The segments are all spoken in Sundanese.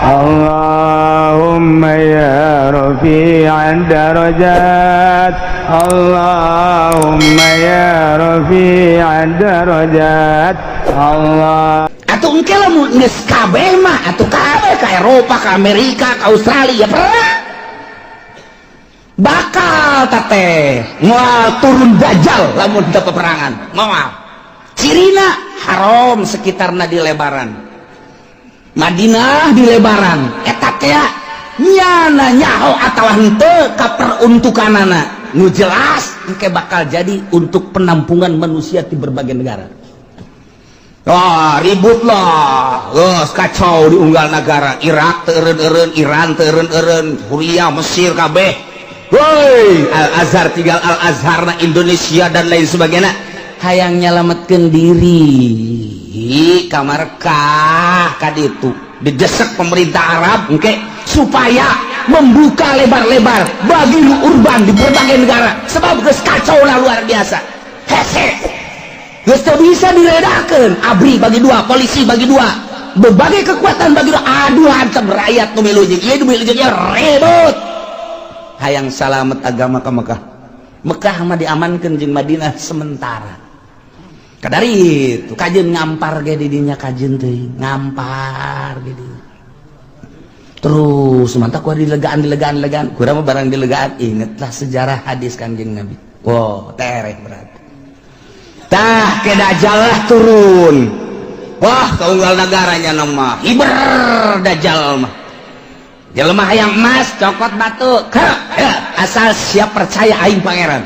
Allahumma ya rafi'ad darajat Allahumma ya rafi'ad darajat Allah. Atuh engke lamun geus kabeh mah atuh kabeh ka Eropa, ka Amerika, ka Australia perang bakal teh moal turun dajjal lamun teu peperangan moal cirina haram sekitarna di lebaran Madinah di lebaran eta teh nyana nyaho atawa henteu kaperuntukanana nu jelas engke bakal jadi untuk penampungan manusia di berbagai negara. Wah, ribut lah, kacau di unggal negara Irak teureun-eureun, Iran teureun-eureun, Suriah, Mesir kabeh. Woi, Al-Azhar tinggal Al-Azhar na Indonesia dan lain sebagainya. Hayang nyalametkeun diri ka Mekah ka ditu. Didesak pemerintah Arab engke supaya membuka lebar-lebar bagi urban di berbagai negara. Sebab geus kacau lah luar biasa. Hese. Geus teu bisa diredakeun, ABRI bagi dua, polisi bagi dua, berbagai kekuatan bagi dua. Aduh hantem rakyat nu milu jeung ieu nu milu jeung ieu ribut. Hayang salamet agama ka Mekah. Mekah mah diamankeun jeung Madinah sementara. Kadari itu kajeun ngampar ge di dinya kajeun teuing, ngampar ge di. Terus mantap kudu dilegaan. Kurang mah barang dilegaan ingetlah sejarah hadis Kanjeng Nabi. Wow, tereh berat. Tah ke dajjal lah turun. Wah, kaunggal negaranya nama hiber dajjal mah. Jelema hayang emas cokot batu. Asal siap percaya aing pangeran.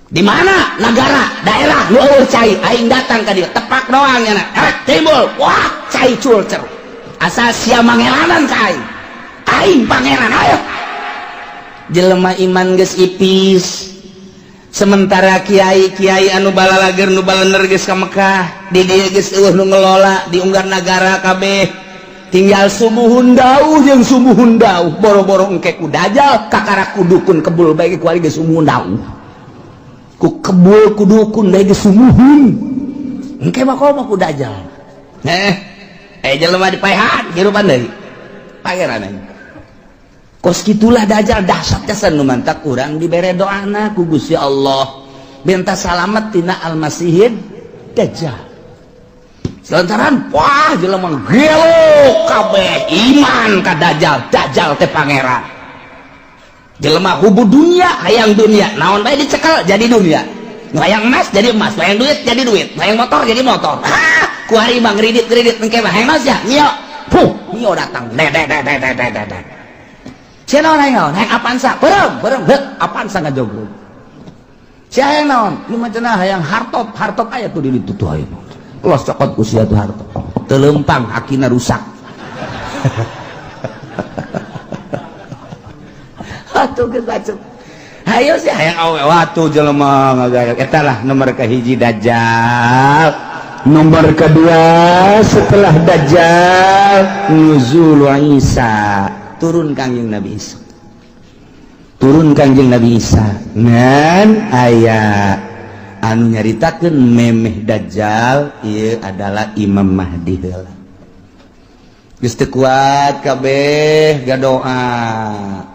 Di mana negara, daerah nu eueuh cai aing datang ka dieu. Tepak doang nya. Timbul. Wah, cai culcer. Asal siap mangelanan ka aing. Aing pangeran ayo. Jelema iman geus ipis. Sementara kiai anu balalager nu balener geus ka Mekah di dieu geus eueuh nu ngelola di unggar nagara kabeh tinggal sumuhun dauh jeung sumuhun dauh boro-boro engke ku dajjal kakara ku dukun kebul bae ku ari geus sumuhun dauh ku kebul ku dukun bae geus sumuhun engke mah komo ku dajjal jelema dipaehan hirupan deui pangeran kos gitulah dajjal dahsyat jasan nu mantak urang dibere doana ku Gusti Allah benta salamet tina al-masihid dajjal selantaran wah jelema gelo kabeh iman ka dajjal teh pangeran jelema hubu dunia hayang dunia naon bae dicekel jadi dunia nu hayang emas jadi emas hayang duit jadi duit hayang motor jadi motor ku hari bang kredit engke mah hayang emas ya nio datang siapa naon hayang Avanza berem Avanza ngajogrog siapa naon ieu mah cenah hayang hartop aya tuh di ditu tuh aya los cokot ku sia tuh hartop teu leumpang akina rusak atuh geus bacot hayo sih hayang awe watu jelema ngagayok eta lah nomor kahiji dajjal nomor kedua setelah dajjal nuzul Isa turun Kanjeng Nabi Isa ngan aya anu nyaritakeun memeh dajjal ieu adalah Imam Mahdi heula geus teu kuat kabeh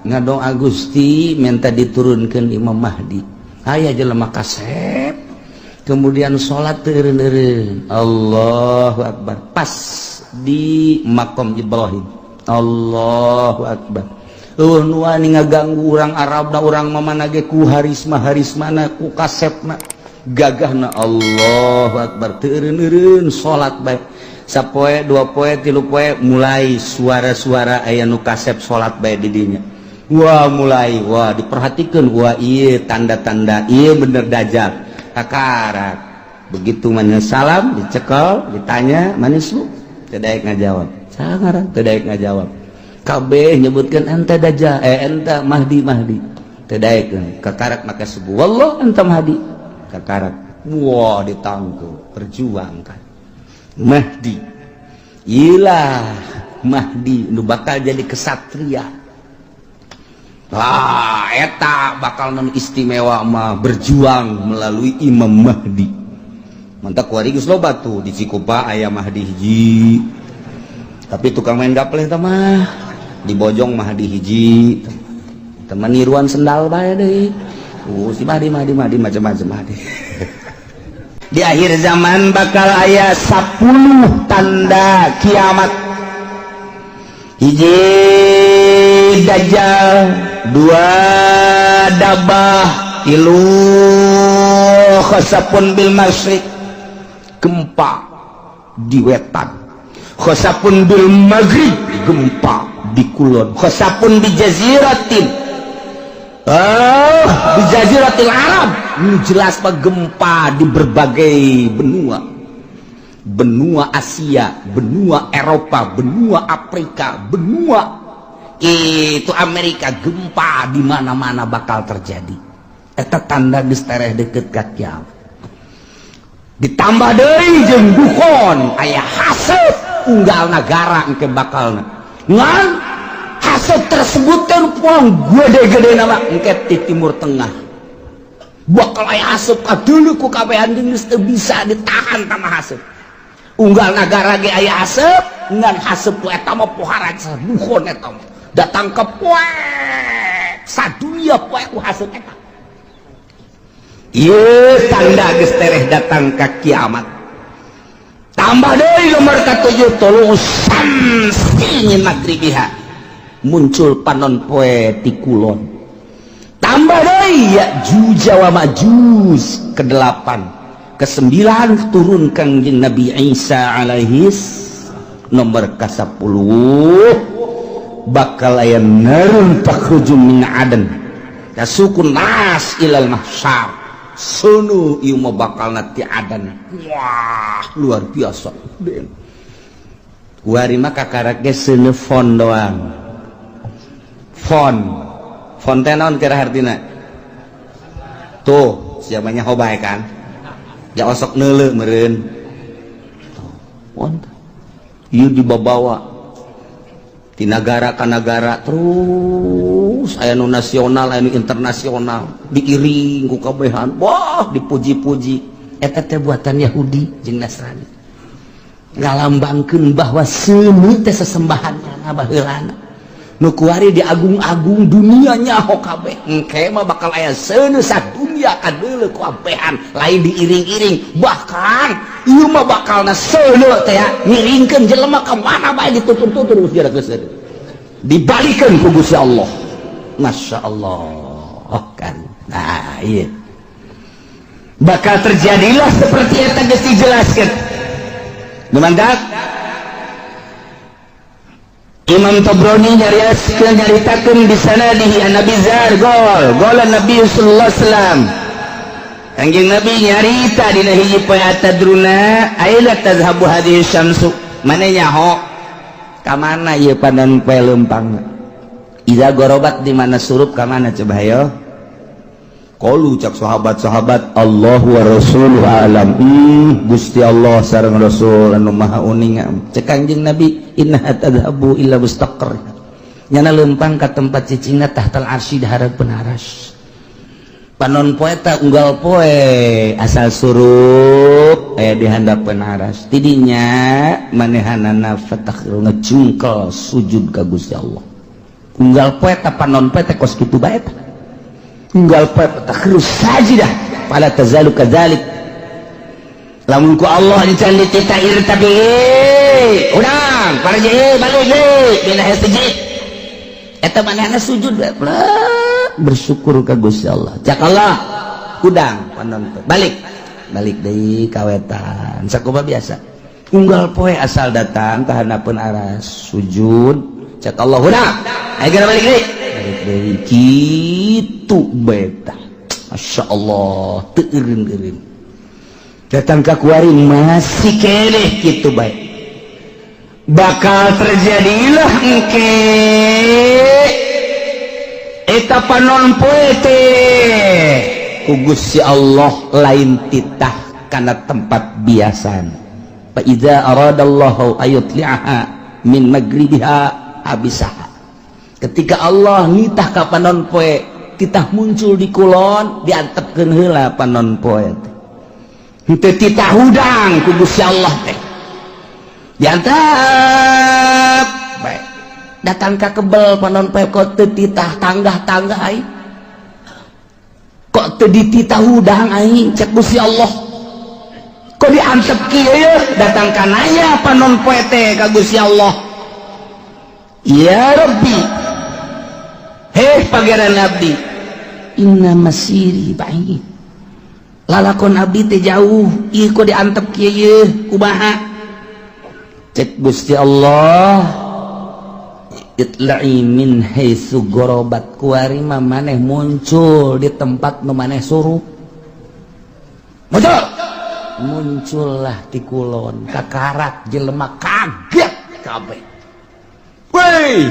ngadoa Gusti minta diturunkeun Imam Mahdi aya jelema kasep kemudian salat teureun-eureun Allahu Akbar pas di makom Ibrahim Allahu Akbar. Nu wani ngaganggu urang Arabna urang mamana ge ku harismana ku kasepna gagahna Allahu Akbar teureun-eureun salat bae sapoe dua poe tilu poe mulai suara-suara aya nu kasep salat bae di dinya mulai diperhatikeun ieu tanda-tanda ieu bener dajjal kakarak begitu mana salam dicekel ditanya manis lu teu daek ngajawab sangaran teu daek ngajawab kabeh nyebutkeun ente dajjal ente Mahdi teu daek kakarak maka subuh wallah ente Mahdi kakarak ditangkeu perjuangkan Mahdi ilah Mahdi nu bakal jadi kesatria eta bakal non istimewa mah berjuang melalui Imam Mahdi mantap kuari geus loba tuh di Cikupa aya Mahdi hiji Tapi tukang main gapleh teh mah di bojong mah di hiji teman niruan sendal bae deui. Si madi macam-macam madi. Di akhir zaman bakal aya 10 tanda kiamat. Hiji dajjal, 2 dabah, 3 khasapun bil masyriq, gempa di wetan. Khasapun bil maghrib, gempa di kulon. Khasapun bi jaziratin, di jaziratil Arab. Ini jelas pak gempa di berbagai benua. Benua Asia, benua Eropa, benua Afrika, benua itu Amerika, gempa di mana-mana bakal terjadi. Eta tanda geus tereh deukeut ka kiamat. Ditambah deui jeung dukhon aya haseup unggal negara engke bakalna. Ngan haseup tersebut teh poang gede-gede nama engke di Timur Tengah. Bakal aya haseup kadeuleu ku kabehan geus teu bisa ditahan tanah haseup. Unggal negara ge aya haseup, ngan haseup eta mah pohara dukhon eta mah. Datang ke poe sadunia poe ku haseup eta. Ieu tanda geus tereh datang ka kiamat. Tambah deui nomor ka-7 tuluy samsi magribiha. Muncul panon poe ti kulon. Tambah deui Ya'juj wa Ma'juj ke-8. Ke-9 turun Kangjeng Nabi Isa alaihis. Nomor ke-10 bakal aya narun takhruju min adan tasukun nas ilal mahsyar. Sono ieu mah bakal ti adan. Wah, luar biasa. Kuari mah kakarake seuneu fon doang. Fon teh naon kira hartina? Tuh, siamanya hobay kan? Ya osok neuleuh meureun. Fon. Ieu dibawa di negara ka negara terus aya nu nasional aya nu internasional diiring ku kabehan. Wah, dipuji-puji. Eta teh buatan Yahudi jeung Nasrani. Ngalambangkeun bahwa seuneu teh sesembahanna baheulana. Nu kuari diagung-agung dunia nyaho kabeh. Engke mah bakal aya seuneu sadunya kadeuleu ku kabehan lain diiring-iring. Bahkan ieu mah bakalna seuneu teh ngiringkeun jelema ka mana bae ditutur-tutur terus jarak geus. Dibalikeun ku Gusti Allah. Masya Allah kan. Nah, iya. Bakal terjadilah seperti yang tadi dijelaskan. Demandak Imam Tabrani nyaritakeun di sana di Nabi Zar gol Nabi sallallahu alaihi wasallam. Kangjeng Nabi nyarita dina hiji poe atadruna aila tazhabu hadhihi syamsu. Mane nyaho ka mana ieu panon poe leumpang? Iza gorobat di mana surup ka mana coba hayo? Qalu cak sahabat-sahabat Allahu wa rasuluhu alam. Gusti Allah sareng Rasul anu maha uning. Cek Kangjeng Nabi inna tadhabu illa mustaqar. Nyana leumpang ka tempat cicingna tahtal arsy dihareupeun aras. Panon poe ta unggal poe asal surup aya di handapeun aras. Tidinya manehanana fatakhiru ngejungkel sujud ka Gusti Allah. Unggal poe ta panon poe teh kos kitu bae ta. Unggal poe takhirus sajidah pada tazalu kadzalik. Lamun ku Allah dican dititair tapi urang parje balik deui dina hesiji. Eta manehna sujud bae bersyukur ka Gusti Allah. Cak Allah udang panon balik deui ka wetan. Sakumaha biasa. Unggal poe asal datang ka handapeun aras sujud cak Allah udang. Aya balik deui. Dari kitu beta. Masya Allah teu eureun-eureun. Datang ka kuari masih keleh kitu bae. Bakal terjadilah engke eta panon poe teh ku Gusti Allah lain titah kana tempat biasan. Fa idza aradallahu ayutli'aha min magribiha abisaha. Ketika Allah nitah ka panon poe titah muncul di kulon diantepkeun heula panon poe teh. Henteu titah hudang ku Gusti Allah teh. Diantep datang ka kebel panon poe kok teu titah tanggah-tanggah aing kok teu dititah hudang aing cek Gusti Allah kok diantep kieu ye datang ka nanya panon poe teh ka Gusti Allah ya Rabbi heh pangeran abdi inna masiri ba'id lalakon abdi teh jauh ieu kok diantep kieu ye kumaha cek Gusti Allah itla'i min haitsu gorobat kuari mah maneh muncul di tempat nu maneh suruh muncullah ti kulon kakarak jelema kaget kabeh weh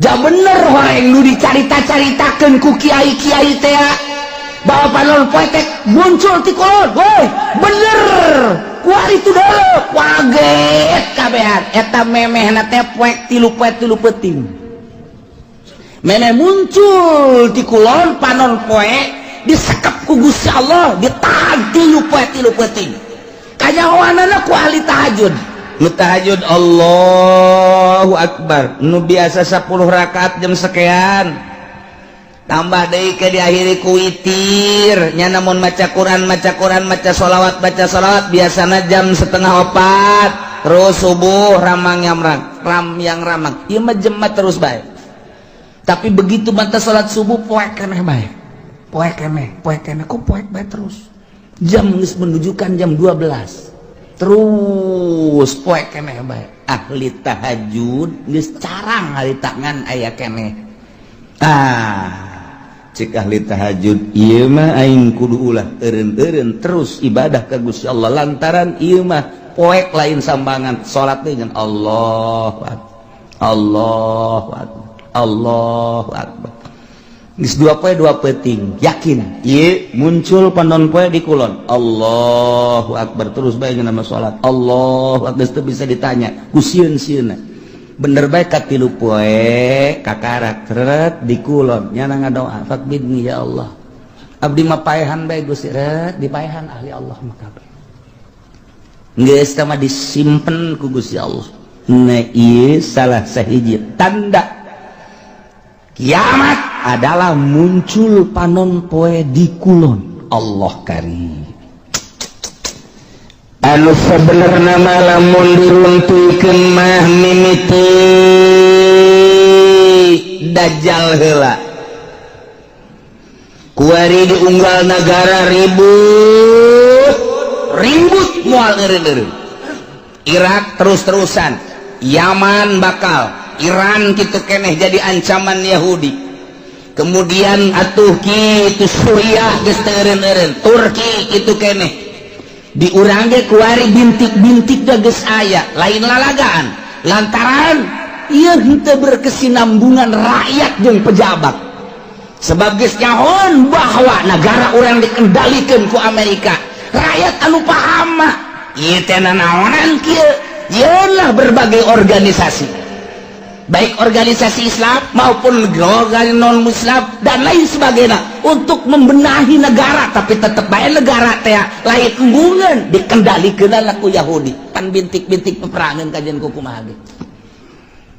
ja bener hoeng nu dicarita-caritakeun ku kiai-kiai teh bahwa panon poe teh muncul ti kulon weh bener kuari itu dulu kaget kabehan eta memehna teh poek tilu peuting meneh muncul di kulon panon poe disekep ku Gusti Allah ditahan tilu peuting kanyahoanana ku ahli tahajud nu tahajud Allahu Akbar nu biasa 10 rakaat jam sekian tambah deui ke diakhiri ku witir nya namun maca Quran maca sholawat biasana jam 3:30 terus subuh ramang ieu mah jemaat terus bae tapi begitu mata salat subuh poek keneh bae poek keneh kok poek bae terus jam geus menunjukkan jam 12 terus poek keneh bae ahli tahajud geus carang hari tangan aya keneh cik ahli tahajud ieu mah aing kudu ulah eureun-eureun terus ibadah ka Gusti Allah lantaran ieu mah poek lain sambangan salat dengan Allahu Akbar Allahu Akbar geus dua peuting yakin ieu muncul panon poe di kulon Allahu Akbar terus bae nama salat Allahu Akbar teu bisa ditanya ku sieun-sieunna bener baik katilu poe kakarak teret di kulon nyana ngadoa fakbidni ya Allah abdi mah paehan bae Gusti dipaehan ahli Allah mah kabeh geus teh mah disimpen ku Gusti Allah nah ieu salah sahiji tanda kiamat adalah muncul panon poe di kulon Allah karim anu sebenarnya lamun diruntuikeun mah mimiti dajjal heula kuari diunggal negara ribut moal eureun-eureun Irak terus-terusan Yaman bakal Iran kitu keneh jadi ancaman Yahudi kemudian atuh kitu Suriah geus teu eureun-eureun Turki kitu keneh diurang ge kuari bintik-bintik da geus aya lain lalagaan lantaran ieu henteu berkesinambungan rakyat jeung pejabat sebab geus nyahoan bahwa negara urang dikendalikeun ku Amerika rakyat anu paham mah ieu teh naonan kieu yeunlah berbagai organisasi baik organisasi Islam maupun organisasi non Muslim dan lain sebagainya untuk membenahi negara tapi tetap bae negara teh lain embungeun dikendalikeun ku Yahudi pan bintik-bintik peperangan kajian kumaha ge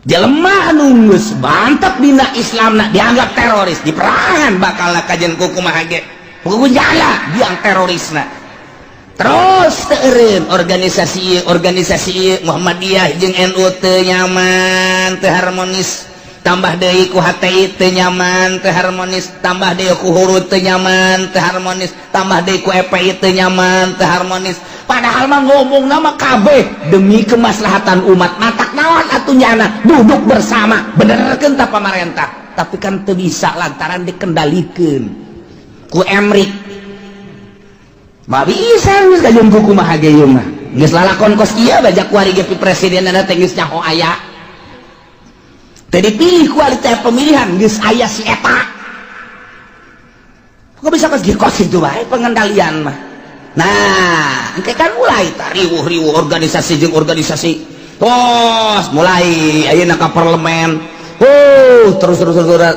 jelema anu geus mantep dina Islamna dianggap teroris diperangan bakal kajian kumaha ge pokoknya jala biang terorisna terus teureun organisasi Muhammadiyah jeung NU teu nyaman teu harmonis tambah deui ku HTI teu nyaman teu harmonis tambah deui ku Hurut teu nyaman teu harmonis tambah deui ku EPI teu nyaman teu harmonis padahal mah ngomongna mah kabeh demi kemaslahatan umat matak naon atuh nyana duduk bersama benerkeun ta pamarentah tapi kan teu bisa lantaran dikendalikeun ku Emrik mah bisa geus kajian kuku mah hage ieu mah geus lalakon kos kieu bajak kuari ge presidenna teh geus nyaho aya teh dipilih ku ahli pemilihan geus aya si eta kok bisa kos itu bae pengendalian mah nah engke kan mulai riwuh-riwuh organisasi jeung organisasi tos mulai ayeuna ka parlemen terus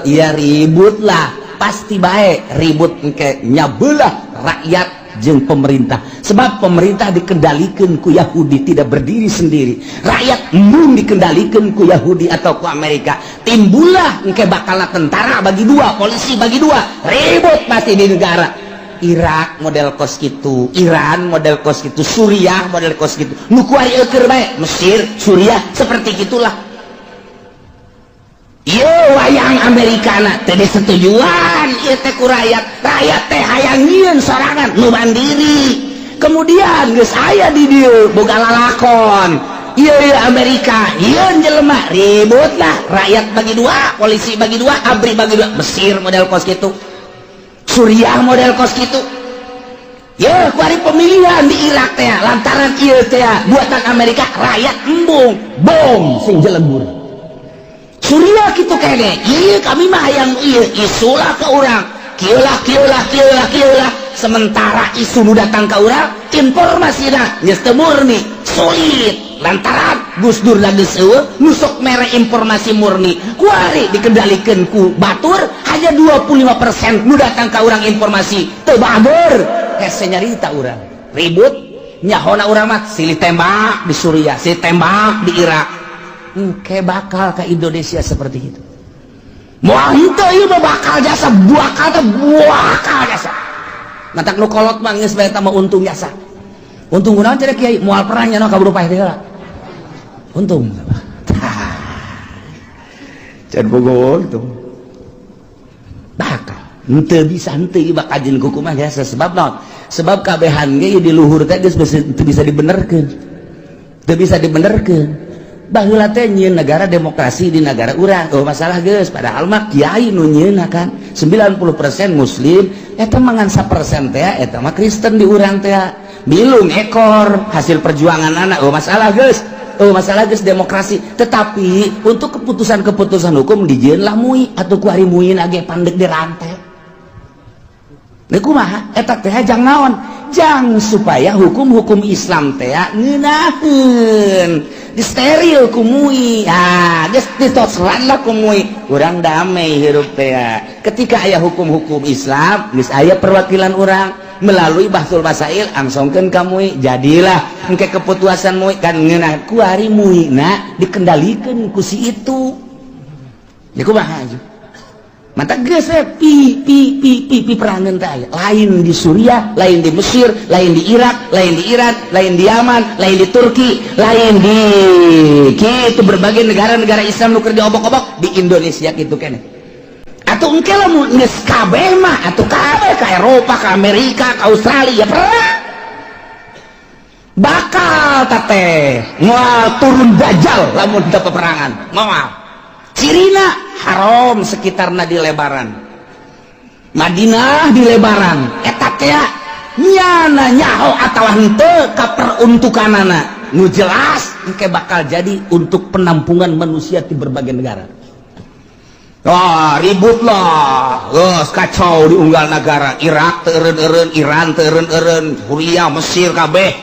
iya ribut lah pasti bae ribut engke nyabelah rakyat jeung pemerintah, sebab pemerintah dikendalikan ku Yahudi, tidak berdiri sendiri. Rakyat mun dikendalikan ku Yahudi atau ku Amerika, timbullah engke bakalna tentara bagi dua, polisi bagi dua, ribut pasti di negara. Irak model kos gitu, Iran model kos gitu, Suriah model kos gitu, nu kuari eukeur bae, Mesir, Suriah seperti gitulah. Ieu wayang Amerikana teh disetujuan ieu teh ku rakyat teh hayang nyieun sorangan nu mandiri. Kemudian geus aya di dieu boga lalakon. Ieu Amerika, ieu jelema ribut lah, rakyat bagi dua, polisi bagi dua, ABRI bagi dua. Mesir model kos kitu. Suriah model kos kitu. Ieu kuari pemilihan di Irak teh lantaran ieu teh buatan Amerika, rakyat embung, bom sing jelembur. Suriah gitu kene, iya kami mah yang iya isulah ke orang, kieulah. Sementara isu nu datang ke orang, informasinya geus teu murni, sulit. Lantaran Gus Dur lagi eueuh, nusok mere informasi murni. Kuari dikendalikeun ku batur, hanya 25% nu datang ke orang informasi teu bager. Hese nyarita urang, ribut nyahona urang mah silih tembak di Suriah, silih tembak di Irak. Kayak bakal ke Indonesia seperti itu. Moal henteu ieu mah bakal jasa, bakal jasa. Matak nu kolot mah geus bae eta mah untung jasa. Untung kunaon cenah Kiai? Moal perang nya ka buruh paeh heula. Untung. Can bogo itu. Bakal. Henteu bisa henteu bakal jeung kuku mah jasa sebab naon? Sebab kabehan ge di luhur teh geus teu bisa dibenerkeun. Teu bisa dibenerkeun. Baheula teh nyieun negara demokrasi di negara urang, oh masalah geus, padahal mah kiai nu nyieunna kan 90% muslim, eta mangan 1% teh eta mah Kristen di urang teh. Bilung ekor hasil perjuangan anak, oh masalah geus demokrasi. Tetapi untuk keputusan-keputusan hukum dijieun lah mui atuh ku ari muin age pandeg dirantai. Nah kumaha eta teh jang naon? Jang supaya hukum-hukum Islam teh ngeunaheun disteril ku mui. Geus ditoslan lah ku mui. Urang damai hirup teh. Ketika aya hukum-hukum Islam, geus aya perwakilan urang melalui Bahsul Masail angsongkeun ka mui. Jadilah engke keputusan mui kan ngeunah ku ari muina dikendalikeun ku si itu. Ya kumaha atuh? Mata geus pi perangan teh lain di Suriah, lain di Mesir, lain di Irak, lain di Iran, lain di Yaman, lain di Turki, lain di kitu berbagai negara-negara Islam nu keur diobok-obok di Indonesia kitu keneh. Atuh engke lamun geus kabeh mah atuh kabeh ka Eropa, ka Amerika, ka Australia perang. Bakal teh moal turun dajjal lamun teu peperangan. Moal. Cirina haram sekitarna di lebaran, Madinah di lebaran, eta teh nyana nyaho atawa henteu ka peruntukanana nu jelas engke bakal jadi untuk penampungan manusia di berbagai negara. Ribut lah, geus kacau di unggal negara, Irak teu eureun-eureun, Iran teu eureun-eureun, Suriah, Mesir kabeh.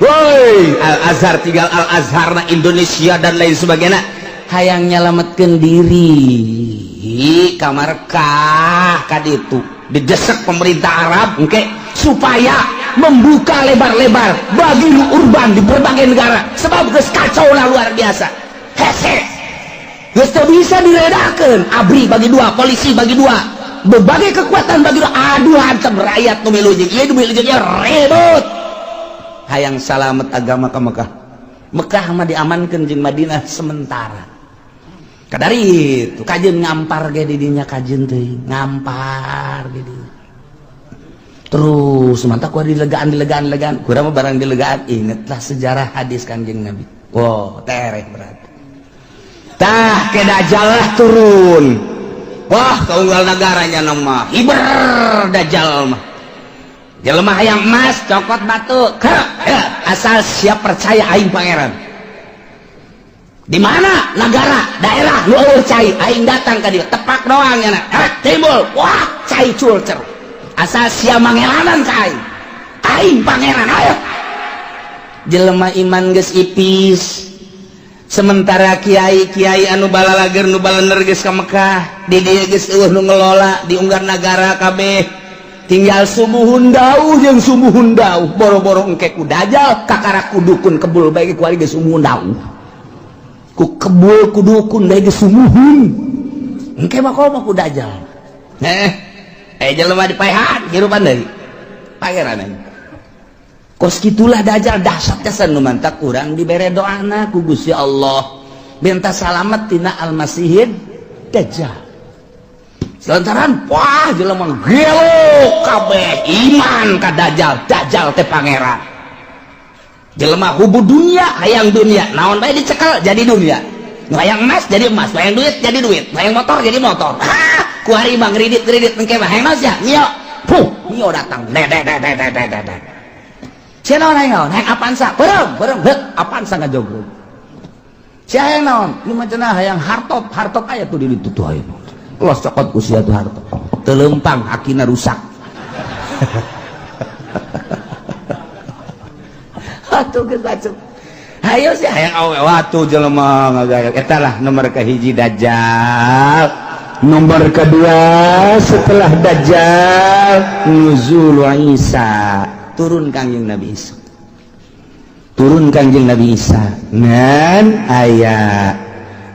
Woi, Al-Azhar tinggal Al-Azharna Indonesia dan lain sebagainya. Hayang nyalametkeun diri kamarkah kaditu didesak pemerintah Arab engke supaya membuka lebar-lebar bagi urban di berbagai negara sebab geus kacau lah luar biasa. Hese geus teu bisa diredakeun, ABRI bagi dua, polisi bagi dua, berbagai kekuatan bagi dua, aduh hantem rakyat nu milu jeung ieu nu milu jeung ieu ribut. Hayang salamet agama ka Mekah. Mekah mah diamankeun jeung Madinah sementara. Kadari itu kajen ngampar ge di dinya kajen teuing, ngampar di dinya. Terus mantap ku dilegaan, kurang mah barang dilegaan, ingetlah sejarah hadis Kanjeng Nabi. Wow, tereh berat. Tah ke dajjal lah turun. Wah, kaunggal negaranya nama hiber dajjal mah. Jelema hayang emas, cokot batu. Asal siap percaya aing pangeran. Di mana negara daerah lu cai aing datang ka dieu tepak doang nya timbul wah cai culcer asal sia mangelanan ka aing pangeran ayo jelema iman geus ipis sementara kiai-kiai anu balalager nu balener geus ka Mekah di dieu geus eueuh nu ngelola di unggar nagara kabeh tinggal sumuhun dauh jeung sumuhun dauh boro-boro engke ku dajal kakara ku dukun kebul bae ku ari ge sumuhun dauh ku kebul ku dukun bae ge sumuhun engke mah ku dajal jelema dipaehan hirupan deui pangeran kos kitulah dajal dahsyat jasan nu mantak urang dibere doana ku Gusti Allah minta salamet tina al-masihid dajjal. Selantaran wah jelema gelo kabeh iman ka dajjal teh pangeran. Jelema hubu dunia hayang dunia, naon bae dicekel jadi dunia. Nu hayang emas jadi emas, hayang duit jadi duit, hayang motor jadi motor. Ku hari mah kredit engke mah hayang naon sia? Mio. Mio datang. Sia naon hayang Avanza, berem, Avanza ngajogrog. Sia hayang naon? Ieu mah cenah hayang hartop aya tuh di ditu tuh aya. Los cokot ku sia tuh hartop. Teu leumpang akina rusak. Atuh geus bacot. Hayo sia hayang awe watu jelema ngagayok. Eta lah nomor kahiji dajjal. Nomor kedua setelah dajjal nuzul Isa. Turun Kangjeng Nabi Isa. Turun Kangjeng Nabi Isa ngan aya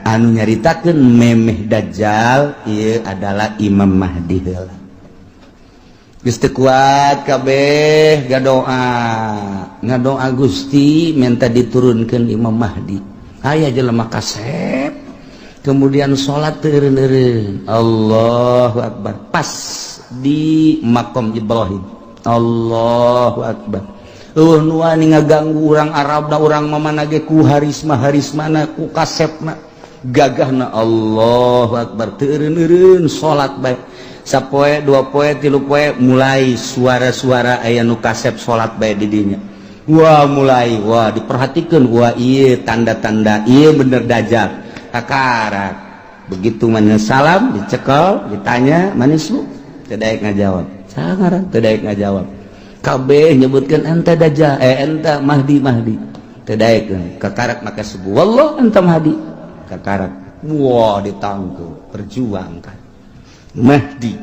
anu nyaritakeun memeh dajjal ieu adalah Imam Mahdi heula. Geus teu kuat kabeh ngadoa Gusti minta diturunkeun Imam Mahdi. Aya jelema kasep kemudian salat teureun-eureun Allahu Akbar pas di makom Ibrahim. Allahu Akbar. Nu wani ngaganggu urang Arabna urang mamana ge ku harismana ku kasepna gagahna Allahu Akbar teureun-eureun salat bae sapoe dua poe tilu poe mulai suara-suara aya nu kasep salat bae di dinya mulai diperhatikeun ieu tanda-tanda ieu bener dajjal kakarak begitu mana salam dicekel ditanya manis lu teu daek ngajawab sangaran teu daek ngajawab kabeh nyebutkeun enta dajjal enta Mahdi teu daek kakarak maka subuh wallah enta Mahdi kakarak ditangkeu perjuangkan Mahdi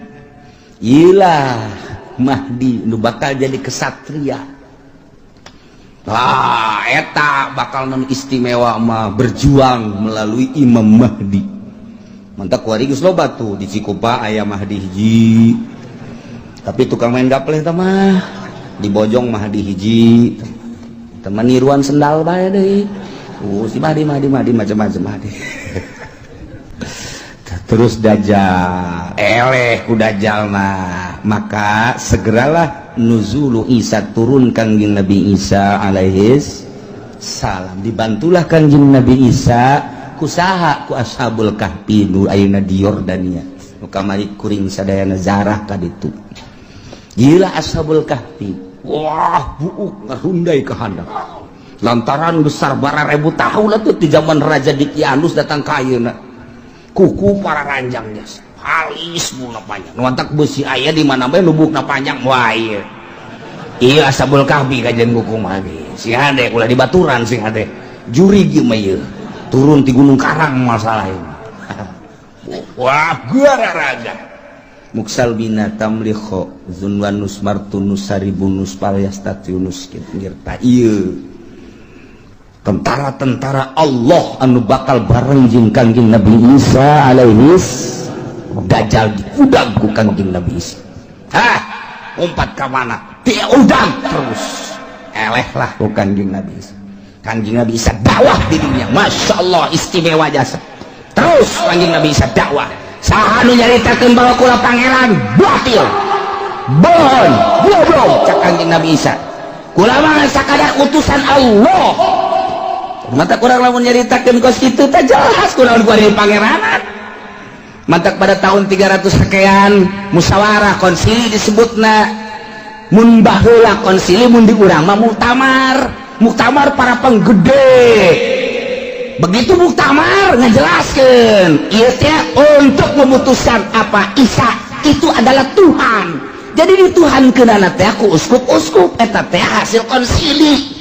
ilah Mahdi nu bakal jadi kesatria eta bakal non istimewa mah berjuang melalui Imam Mahdi mantap kuari geus loba tuh di Cikupa aya Mahdi hiji tapi tukang main gapleh teh mah di Bojong Mahdi hiji teman niruan sendal bae deui si Mahdi macam-macam Mahdi. Terus dajjal eleh ku dajjal maka segeralah nuzulu Isa turun Kangjeng Nabi Isa alaihis salam dibantulah Kangjeng Nabi Isa kusaha ku ashabul kahfi nu ayeuna di Yordania nu kamari kuring sadayana zarah ka ditu gila ashabul kahfi wah buuk ngarundai ka handap lantaran besar bara 1000 tahun lah tuh di zaman Raja Dikianus datang ke ayeuna kuku para ranjangnya halis mula panjang nuantak besi aya di mana bae lubukna panjang wah ieu ashabul kahfi kajian kuku mah si hade ulah di baturan si hade juri ge mah ieu turun di Gunung Karang masalah ini wah gararaga muksal bina tamlikho zunwanus martunus saribunus palyastatiunus ngirta ieu tentara-tentara Allah anu bakal bareng jeung Kangjeng Nabi Isa alaihis dajjal diudang ku Kangjeng Nabi Isa umpat ka mana diudang terus eleh lah ku Kangjeng Nabi Isa Kangjeng Nabi Isa dakwah di dunia Masya Allah istimewa jasa terus Kangjeng Nabi Isa dakwah saha nu nyaritakeun bahwa kula pangeran batil bohong goblok cak Kangjeng Nabi Isa kula mah sakadar utusan Allah mata kurang lamun nyaritakeun kos kitu teh jelas kunaon ku ari pangeranan mantak pada tahun 300 sekian musyawarah konsili disebutna mun baheula konsili mun di urang mah muktamar para penggede begitu muktamar ngejelaskeun ieu teh untuk memutuskan apa Isa itu adalah Tuhan jadi dituhankeunana teh ku uskup-uskup eta teh hasil konsili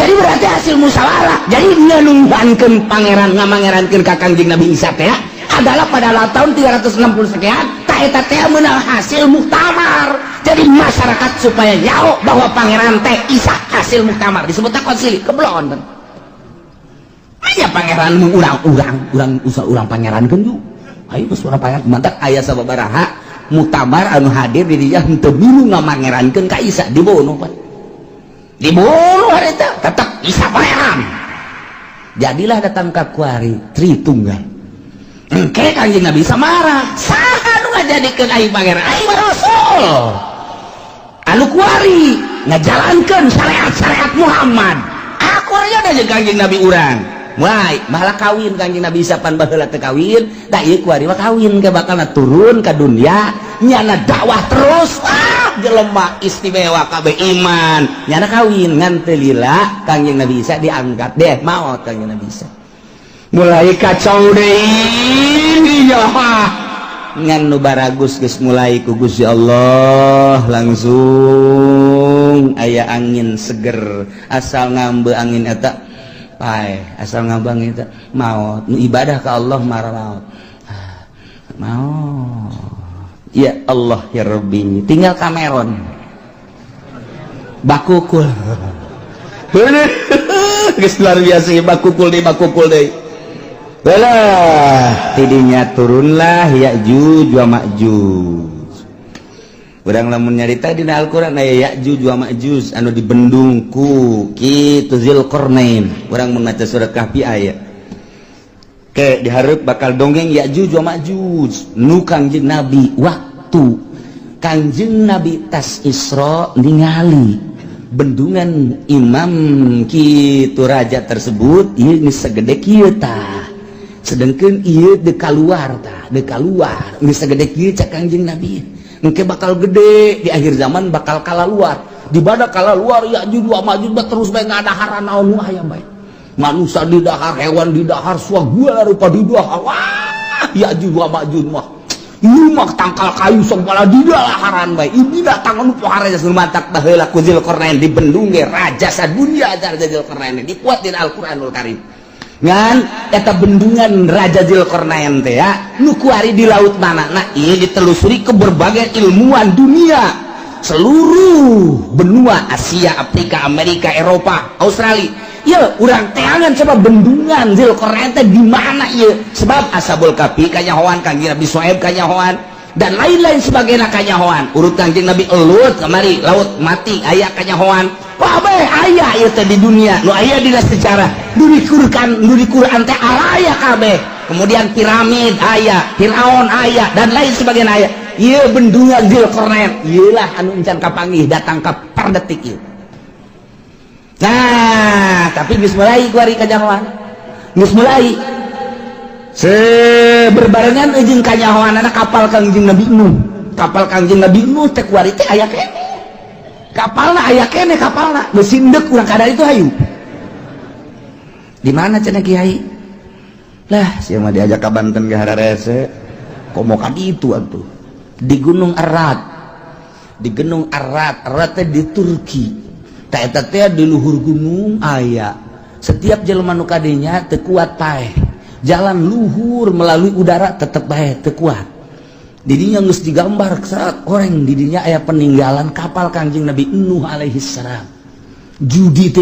jadi berarti hasil musyawarah jadi nganunggankeun pangeran ngamangerankeun ka Kangjeng Nabi Isa teh adalah pada tahun 360 sekian ta eta teh meunang hasil muktamar Jadi masyarakat supaya nyaho bahwa pangeran teh Isa hasil muktamar disebutnya konsili keblon. Aya pangeran urang pangeran kan ju. Ayo geus urang pangeran mantap aya sababaraha muktamar anu hadir di dieu henteu milu ngamangerankeun ka Isa dibunuh pan. Dibunuh eta tetep Isa pangeran. Jadilah datang ka kuari Tritunggal. Engke Kangjeng Nabi samarah. Saha nu ngajadikeun aing pangeran? Aing Rasul. Anu kuari ngajalankeun syariat Muhammad. Aku aya da jeung Kangjeng Nabi urang. Mulai malah kawin Kangjeng Nabi sapan baheula teu kawin, da ieu kuari mah kawin ke bakalna turun ka dunia, nyana dakwah terus. Jelema istimewa kabeh iman. Nyana kawin ngan teu lila Kangjeng Nabi Isa diangkat deh maot Kangjeng Nabi Isa. Mulai kacau deui ya. Ngan nu baragus geus mulai ku Gusti Allah langsung aya angin seger asal ngambe angin eta pae asal ngambang eta maut nu ibadah ka Allah marah maut ya Allah ya Rabbi tinggal Cameron bakukul geus luar biasa bakukul deui belah tidinya turunlah Ya'juj wa Ma'juj. Urang lamun nyarita dina Al-Qur'an aya Ya'juj wa Ma'juj anu dibendung ku kitu Zulkarnain. Urang mun maca surat Kahfi aya. Ke dihareup bakal dongeng Ya'juj wa Ma'juj nu Kangjeng Nabi waktu Kangjeng Nabi tas Isra ningali bendungan imam kitu raja tersebut ieu geus sagede kieu tah. Sedangkan iya dekaluar bisa gede kieu cak Kangjeng Nabi engke bakal gede di akhir zaman bakal kalaluar di badak kalaluar Ya'juj wa Ma'juj terus bae ngadaharan naon aya bae manusia di dahar hewan di dahar suagua rupa di dahar wah Ya'juj wa Ma'juj mah ieu mah tangkal kayu sok bala di daharan bae ieu datang anu pohara geus mantak baheula ku Zulkarnain di bendung ge raja sadunya Raja Zulkarnain dipuat dina Al-Qur'anul Karim ngan eta bendungan Raja Zulkarnain teh ya nu kuari di laut mana nah ieu ditelusuri ke berbagai ilmuwan dunia seluruh benua Asia, Afrika, Amerika, Eropa, Australia ya urang teangan coba bendungan Zulkarnain teh di mana ieu sebab Ashabul Kahfi kanyahoan Kangjeng Nabi Syuaib kanyahoan dan lain-lain sebagainya kanyahoan urut Kangjeng Nabi elut kamari laut mati aya kanyahoan kabeh aya ieu teh di dunia nu aya dina sejarah nu di Quran teh aya kabeh kemudian piramid aya Firaun aya dan lain sebagainya aya ieu bendungan Zulkarnain ieulah anu encan kapanggih datang ka pardetik ieu nah tapi geus mulai kuari kanyahoan geus mulai berbarengan jeung kanyahoanana kapal Kangjeng Nabi Nuh teh kuari teh aya keneh kapalna aya keneh kapalna mesin deuk urang kada itu hayu di mana cenah Kiai lah sia mah diajak ka Banten ge hararese komo ka ditu atuh di Gunung Arat teh di Turki tah eta teh di luhur gunung aya setiap jelema nu kadinya teu kuat paeh jalan luhur melalui udara tetep bae teu kuat didinya geus digambar saat orang didinya aya peninggalan kapal Kangjeng Nabi Nuh alaihi salam judi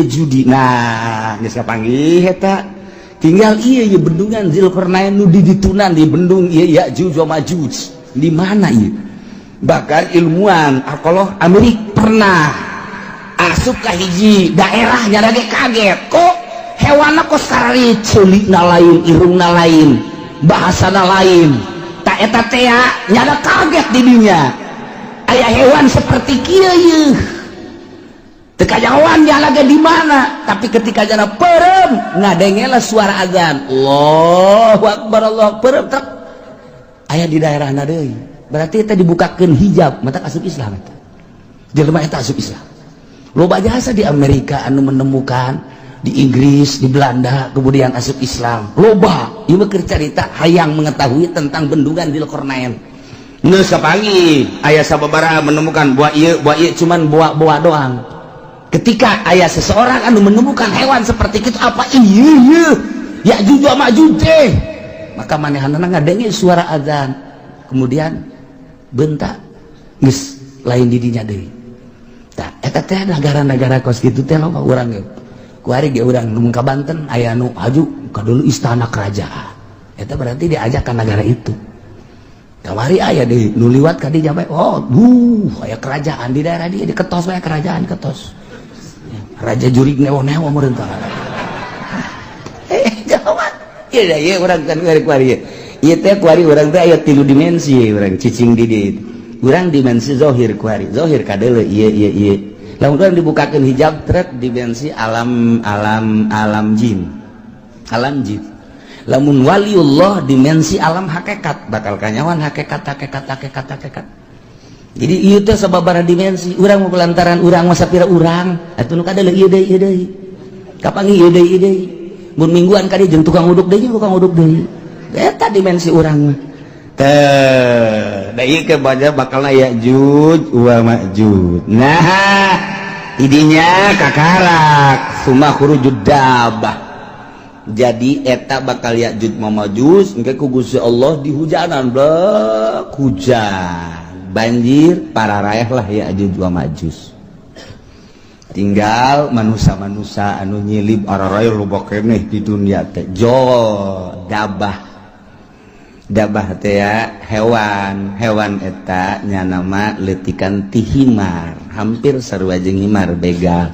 nah geus kapanggih eta tinggal ieu bendungan Zulkarnain nu diditunan di bendung ieu Ya'juj wa Ma'juj di mana ieu bahkan ilmuwan alkohol Amerika pernah asup ka hiji daerah nya ge kaget kok hewanna kok sarari ceulikna lain irungna lain bahasana lain tak eta teh nyada kaget di dunia aya hewan seperti kieu yeuh teu kajawan jalaga di mana tapi ketika jana perem ngadengela suara azan Allahu akbar Allahu perem tak aya di daerahna deui berarti eta dibukakeun hijab mata asup Islam eta jelema eta asup Islam loba jasa di Amerika anu menemukan di Inggris, di Belanda, kemudian asup Islam. Loba, ieu mah keur carita hayang mengetahui tentang bendungan Zulkarnain. Geus kapanggih aya sababaraha menemukan buah ieu cuman buah doang. Ketika aya seseorang anu menemukan hewan seperti itu apa ieu Ya'juj wa Ma'juj teh, maka manehanna ngadenge suara azan. Kemudian bentak geus lain didinya deui. Tah eta teh negara-negara kos kitu teh loba urang ge. Kuari ge urang nu ka Banten aya nu aju ka dulu istana kerajaan. Eta berarti diajak ka negara itu. Kamari aya deui nu liwat ka dinya bae. Oh, aya kerajaan di daerah dia diketos bae kerajaan ketos. Raja jurig newo-newo meureun tah. Jawab. Ieu da ieu urang kan kuari. Ieu teh kuari urang teh aya 3 dimensi urang cicing di dieu. Urang dimensi zahir kuari. Zahir kadeuleu ieu. Lamun urang dibukakeun hijab trek dimensi alam jin. Alam jin. Lamun waliullah dimensi alam hakikat, bakal kanyawan hakikat. Jadi ieu teh sababaraha dimensi. Urang mah lantaran urang mah sapira urang, atuh nu kadeuleu ieu deui. Kapangi ieu deui. Mun mingguan ka dieu jeung tukang uduk deui. Eta dimensi urang mah. Teh, da ieu ke baca bakalna Ya'juj wa Ma'juj. Nah, idinya kakarak summa khurujud dabbah. Jadi eta bakal Ya'juj wa Ma'juj engke ku Gusti Allah dihujanan blek hujan. Banjir pararaeh lah Ya'juj wa Ma'juj. Tinggal manusia-manusia anu nyilib araraeh loba keneh di dunia teh. Dabah teh ya hewan eta nya nama letikan ti himar, hampir sarua jeung himar begal.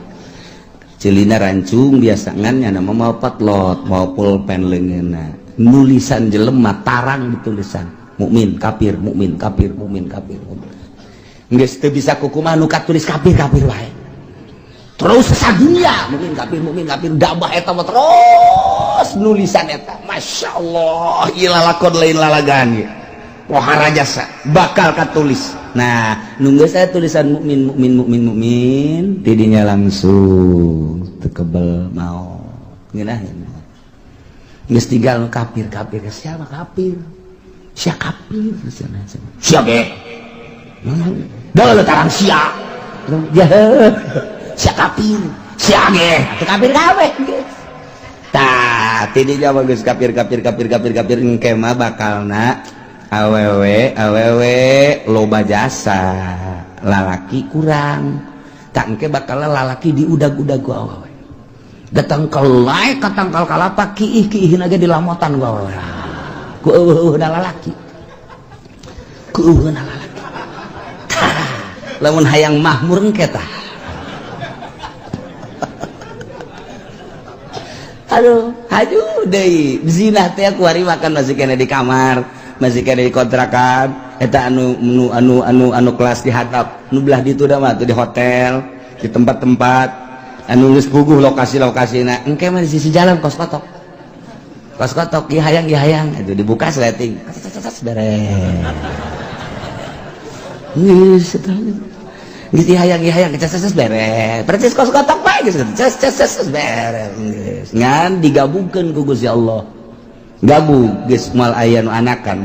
Ceulina rancung biasangan nya nama mau patlot, mau pulpen leungeunna. Nulisan jelema tarang ditulisan mukmin kafir. Geus teu bisa kukumaha nu katulis kafir wae. Terus sadunya mukmin kafir dabah eta mah terus nulisan eta masyaallah ieu lalakon lain lalagan ge pohara jasa bakal katulis. Nah nu geus aya tulisan mukmin didinya langsung teu kebel mau ngeunaheun geus tinggal kafir siapa kafir sia ge da tarang sia sia kafir sia ge atuh kafir gawe tah tidinya mah geus kafir engke mah bakalna awewe loba jasa lalaki kurang tak engke bakalna lalaki diudag-udag ku awewe datang kelai katangkal kalapa kiih-kiihna ge dilamotan ku awewe ku eueuhna lalaki lamun hayang mahmur engke tah. Aduh, haju deui. Zina teh kuari makan masih kena di kamar, masih kena di kontrakan. Eta anu kelas di hatap, nu belah ditu da mah tuh di hotel, di tempat-tempat anu geus puguh lokasi-lokasina. Engke mah di sisi jalan kos kotok. Ieu hayang itu dibuka sleting. Beres. Geus gitu hayang ces beres persis kos kotok bae geus ces beres ngan digabungkeun ku Gusti Allah gabung geus moal aya nu anakan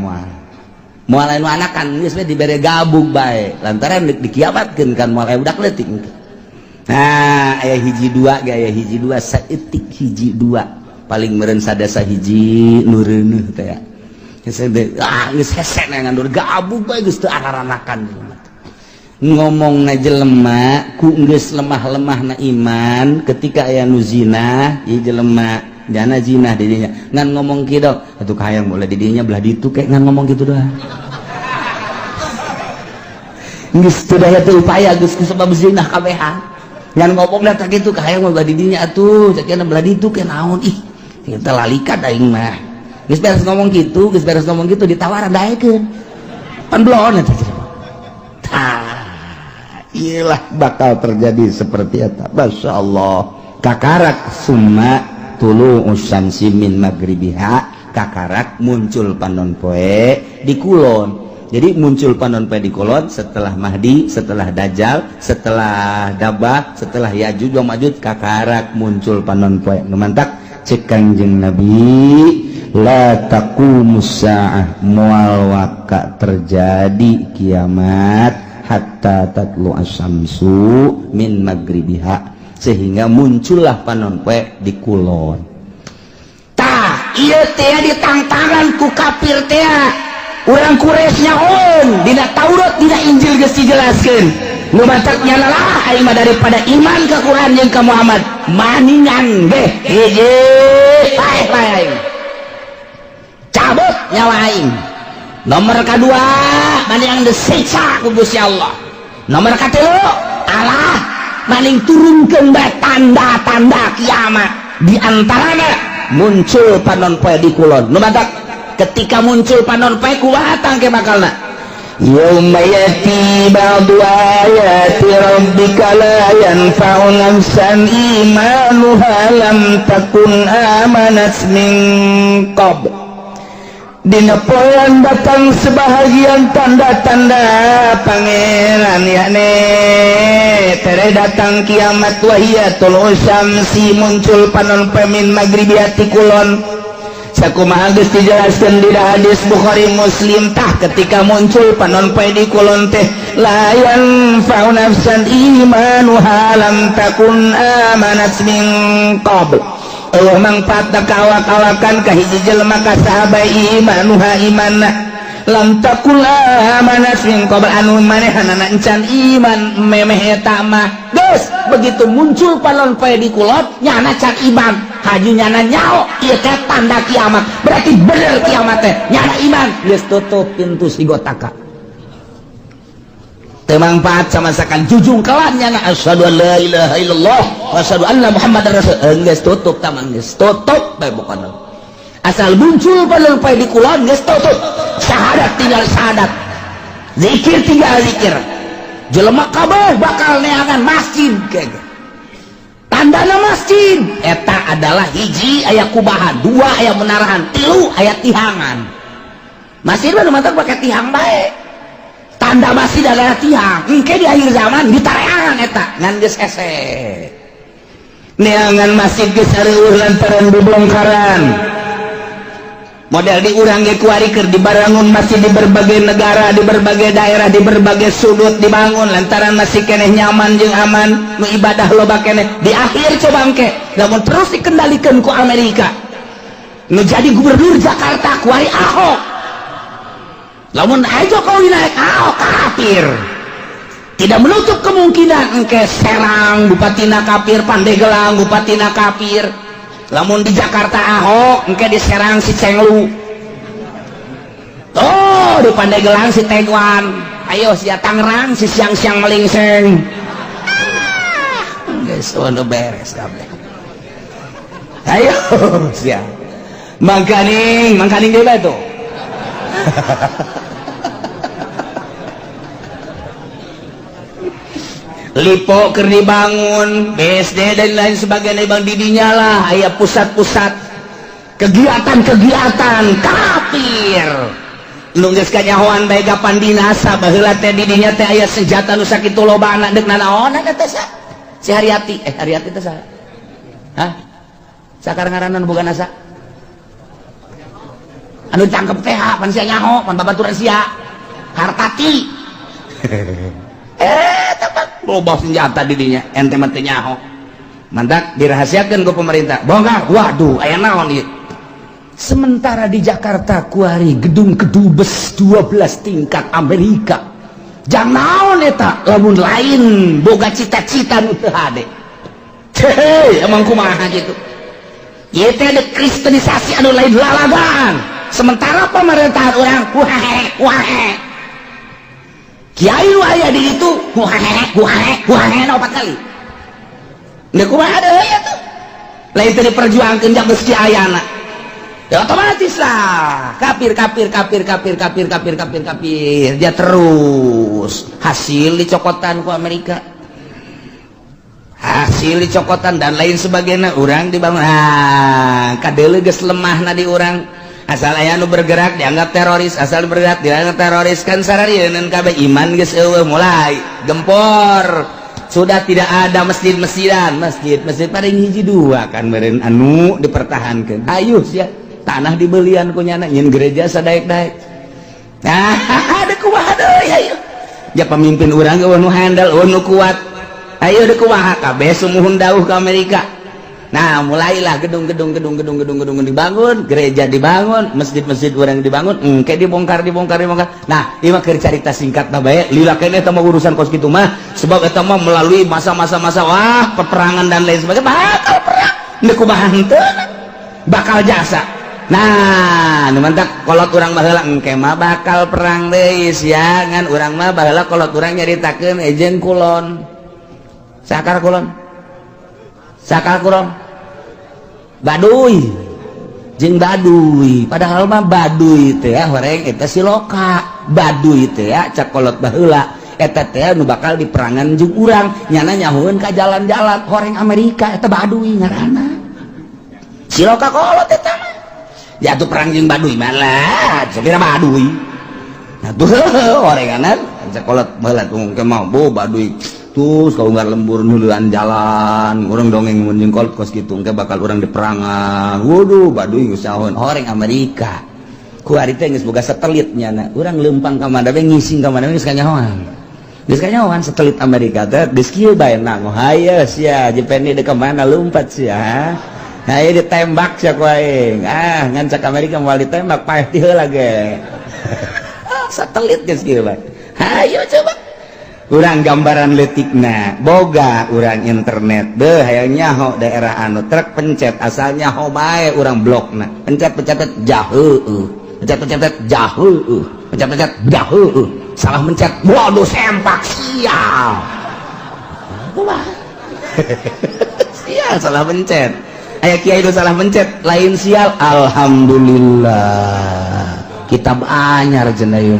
moal aya nu anakan geus we dibere gabung bae lantaran dikiamatkeun kan moal aya budak leutik. Nah aya hiji dua saeutik hiji dua paling meureun sadasa hiji nu reuneuh teh geus hese ngandur gabung bae geus teu araranakan ngomong na jelema ku geus lemah na iman ketika aya nu zina ieu jelema jana zina di dinya ngan ngomong kitu atuh hayang boleh di dinya belah ditu kayak ngan ngomong kitu doang geus teu daya teu upaya geus sebab zina kabehan ngan ngomong da teh kitu hayang belah di dinya atuh ceukna belah ditu ke naon ih teu lalikat aing mah geus beres ngomong kitu ditawaran daekeun pan blon eta iyalah bakal terjadi seperti itu. Masya Allah kakarak summa tulu usyamsi min magribiha kakarak muncul panon poe di kulon. Jadi muncul panon poe di kulon setelah Mahdi, setelah Dajjal, setelah Dabah, setelah Ya'juj wa Ma'juj kakarak muncul panon poe numantak cek Kanjeng Nabi la taqumus saah moal waka terjadi kiamat hatta tatlu asyamsu min magribiha sehingga muncullah panon poe di kulon. Tah ieu teh ditangtangan ku kafir teh urang Quraisy nyaon dina Taurat dina Injil geus dijelaskeun nu matak nyanalah aing mah daripada iman ka Quran jeung ka Muhammad maningan ge hiji lain cabut nyawa aing. Nomor kedua maning disiksa ku Gusti Allah. Nomor katilu Allah maning turunkeun bae tanda-tanda kiamat di antarana muncul panon poe di kulon. Nu matak ketika muncul panon poe kumaha tangke bakalna yauma yati ba'du ayati rabbika la yanfa'u nafsan imanuha lam takun amanat min qabl. Dina poean datang sebahagian tanda-tanda pangeran yakni tere datang kiamat wahiyatul usyamsi muncul panon poe min maghribiati kulon. Sakumaha geus dijelaskeun di hadis Bukhari Muslim tah ketika muncul panon poe di kulon teh la yanfa'u nafsan imanuha lam takun amanat min qabl. Allah mangpaat kawak-kawakan ka hiji jelema ka sahabat imanuha imanna lam takul amanat min qabl anu manehanana encan iman memeh eta mah geus begitu muncul panon poe di kulon nyana can iman haji nyana nyao ieu teh tanda kiamat berarti bener kiamat teh nyana iman geus tutup pintu si gotaka teu mangpaat sama sakan jujung kelan nyana asyhadu an la ilaha illallah wa asyhadu anna muhammadar rasul geus tutup taman geus tutup bae pokona asal muncul panon poe di kulon geus tutup syahadat tinggal syahadat zikir tinggal zikir jelema kabeh bakal neangan masjid kege tandana masjid eta adalah hiji aya kubahan dua aya menarahan tilu aya tihangan masjid mah mantap pake tihang bae tanda masjid adalah tihang engke di akhir zaman ditareangan eta ngan geus ese neangan masjid geus areueuh lantaran dibongkaran model di urang ge kuari keur dibangun masjid di berbagai negara di berbagai daerah di berbagai sudut dibangun lantaran masih keneh nyaman jeung aman nu ibadah loba keneh di akhir coba engke namun terus dikendalikan ku Amerika nu jadi gubernur Jakarta kuari Ahok lamun aja Jokowi naik Ahok kafir tidak menutup kemungkinan engke Serang bupatina kafir Pandeglang bupatina kafir lamun di Jakarta Ahok engke diserang si Cenglu oh di Pandeglang si Tegwan ayo si Tangerang si siang-siang melingseng guys udah beres kabeh ayo siang mangkaning deui tuh Lipo keur dibangun BSD dan lain sebagainya bang didinya lah aya pusat-pusat kegiatan-kegiatan kafir nu geus kanyahoan bae gapan dinasa baheula teh didinya teh aya senjata nu sakitu loba anak deuk nanaon eta teh si Haryati Haryati teh saha hah sakar ngaranna boga nasa anu tangkep teh pan sia nyaho pan babaturan sia Hartati tempat loba senjata didinya ente mah teu nyaho mantak dirahasiakeun ku pemerintah bongkar waduh aya naon ieu sementara di Jakarta kuari gedung kedubes 12 tingkat Amerika jang naon eta lamun lain boga cita-cita nu teu hade hei emang kumaha gitu ieu teh ada kristenisasi anu lain lalagan sementara pemerintahan urang kuahe kiai nu aya di ditu kuahe 4 kali neu kumaha deui atuh lain teh diperjuangkeun jak geus kiayana ya otomatis lah kafir dia terus hasil dicokotan ku Amerika hasil dicokotan dan lain sebagainya urang dibangun kadeuleu geus lemahna di urang asal aya nu bergerak dianggap teroris asal bergerak dianggap teroris kan sararieun kabeh iman geus eueuh mulai gempor sudah tidak ada masjid-masjidan masjid paling hiji dua kan meureun anu dipertahankeun ayo sia tanah dibelian ku nyana nyeun gereja sadaek-daek nah ada kumaha deui ayo ja pamimpin urang ge nu handal nu kuat ayo deuk kumaha kabeh sumuhun dawuh ka Amerika Nah mulailah gedung-gedung dibangun, gereja dibangun, masjid-masjid orang dibangun, kayak dibongkar. Nah ini mah cerita singkat nah bae lila kene eta mah urusan kos kitu mah sebab eta mah melalui masa-masa wah peperangan dan lain sebagainya bakal perang teu kumaha henteu bakal jasa. Nah nu mantak kolot urang baheula engke mah bakal perang deui sia ngan urang mah baheula kolot urang nyaritakeun ejen kulon sakar kulon baduy jeung baduy padahal mah baduy teh horeng eta siloka baduy teh cak kolot baheula eta teh nu bakal diperangan jeung urang nyana nyahoeun ka jalan-jalan horeng Amerika eta baduy ngaranna siloka kolot eta mah jatuh perang jeung baduy malah sabira baduy nah tuh horenganan cak kolot baheula tong ke mau baduy terus kalau nggak lembur nuluan jalan orang dongeng munjing kolot kos gitu engke bakal orang diperangan waduh baduy usahawan orang Amerika ku ari teh geus boga satelitnya na urang leumpang ka mana we ngising ka mana we geus kanyahoan satelit Amerika teh geus kieu bae nang haye sia jepeni de ka mana lompat sia haye ditembak sia ku aing ngan cak Amerika moal ditembak paeh ti heula ge satelit geus kieu bae hayo coba urang gambaran letikna boga urang internet deh hayang nyaho daerah anu trek pencet asalnya ho bae urang blokna pencet jauh pencet jauh salah mencet waduh sempak sial sial salah mencet aya kiai itu salah mencet lain sial alhamdulillah kitab anyar cenah ieu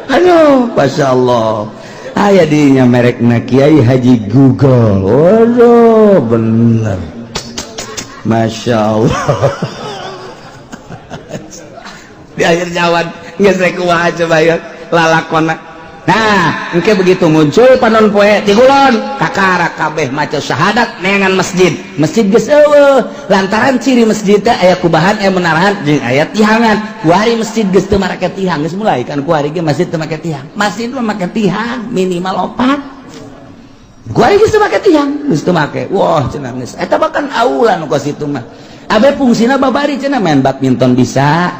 aduh Masya Allah aya dinya merekna Kiai Haji Google waduh bener Masya Allah di akhir jawan nggak saya kuah coba ya lalakona nah engke begitu muncul panon poe ti kulon kakara kabeh maca syahadat neangan masjid geus eueuh lantaran ciri masjid teh aya kubahan aya menarahan jeung aya tihangan kuari masjid geus teu make tihang geus mulai kan kuari ge masjid teu make tihang masjid mah make tihang minimal 4 kuari geus teu make tihang geus teu make wah cenah geus eta bahkan aula nu kos itu mah abe fungsina babari cenah main badminton bisa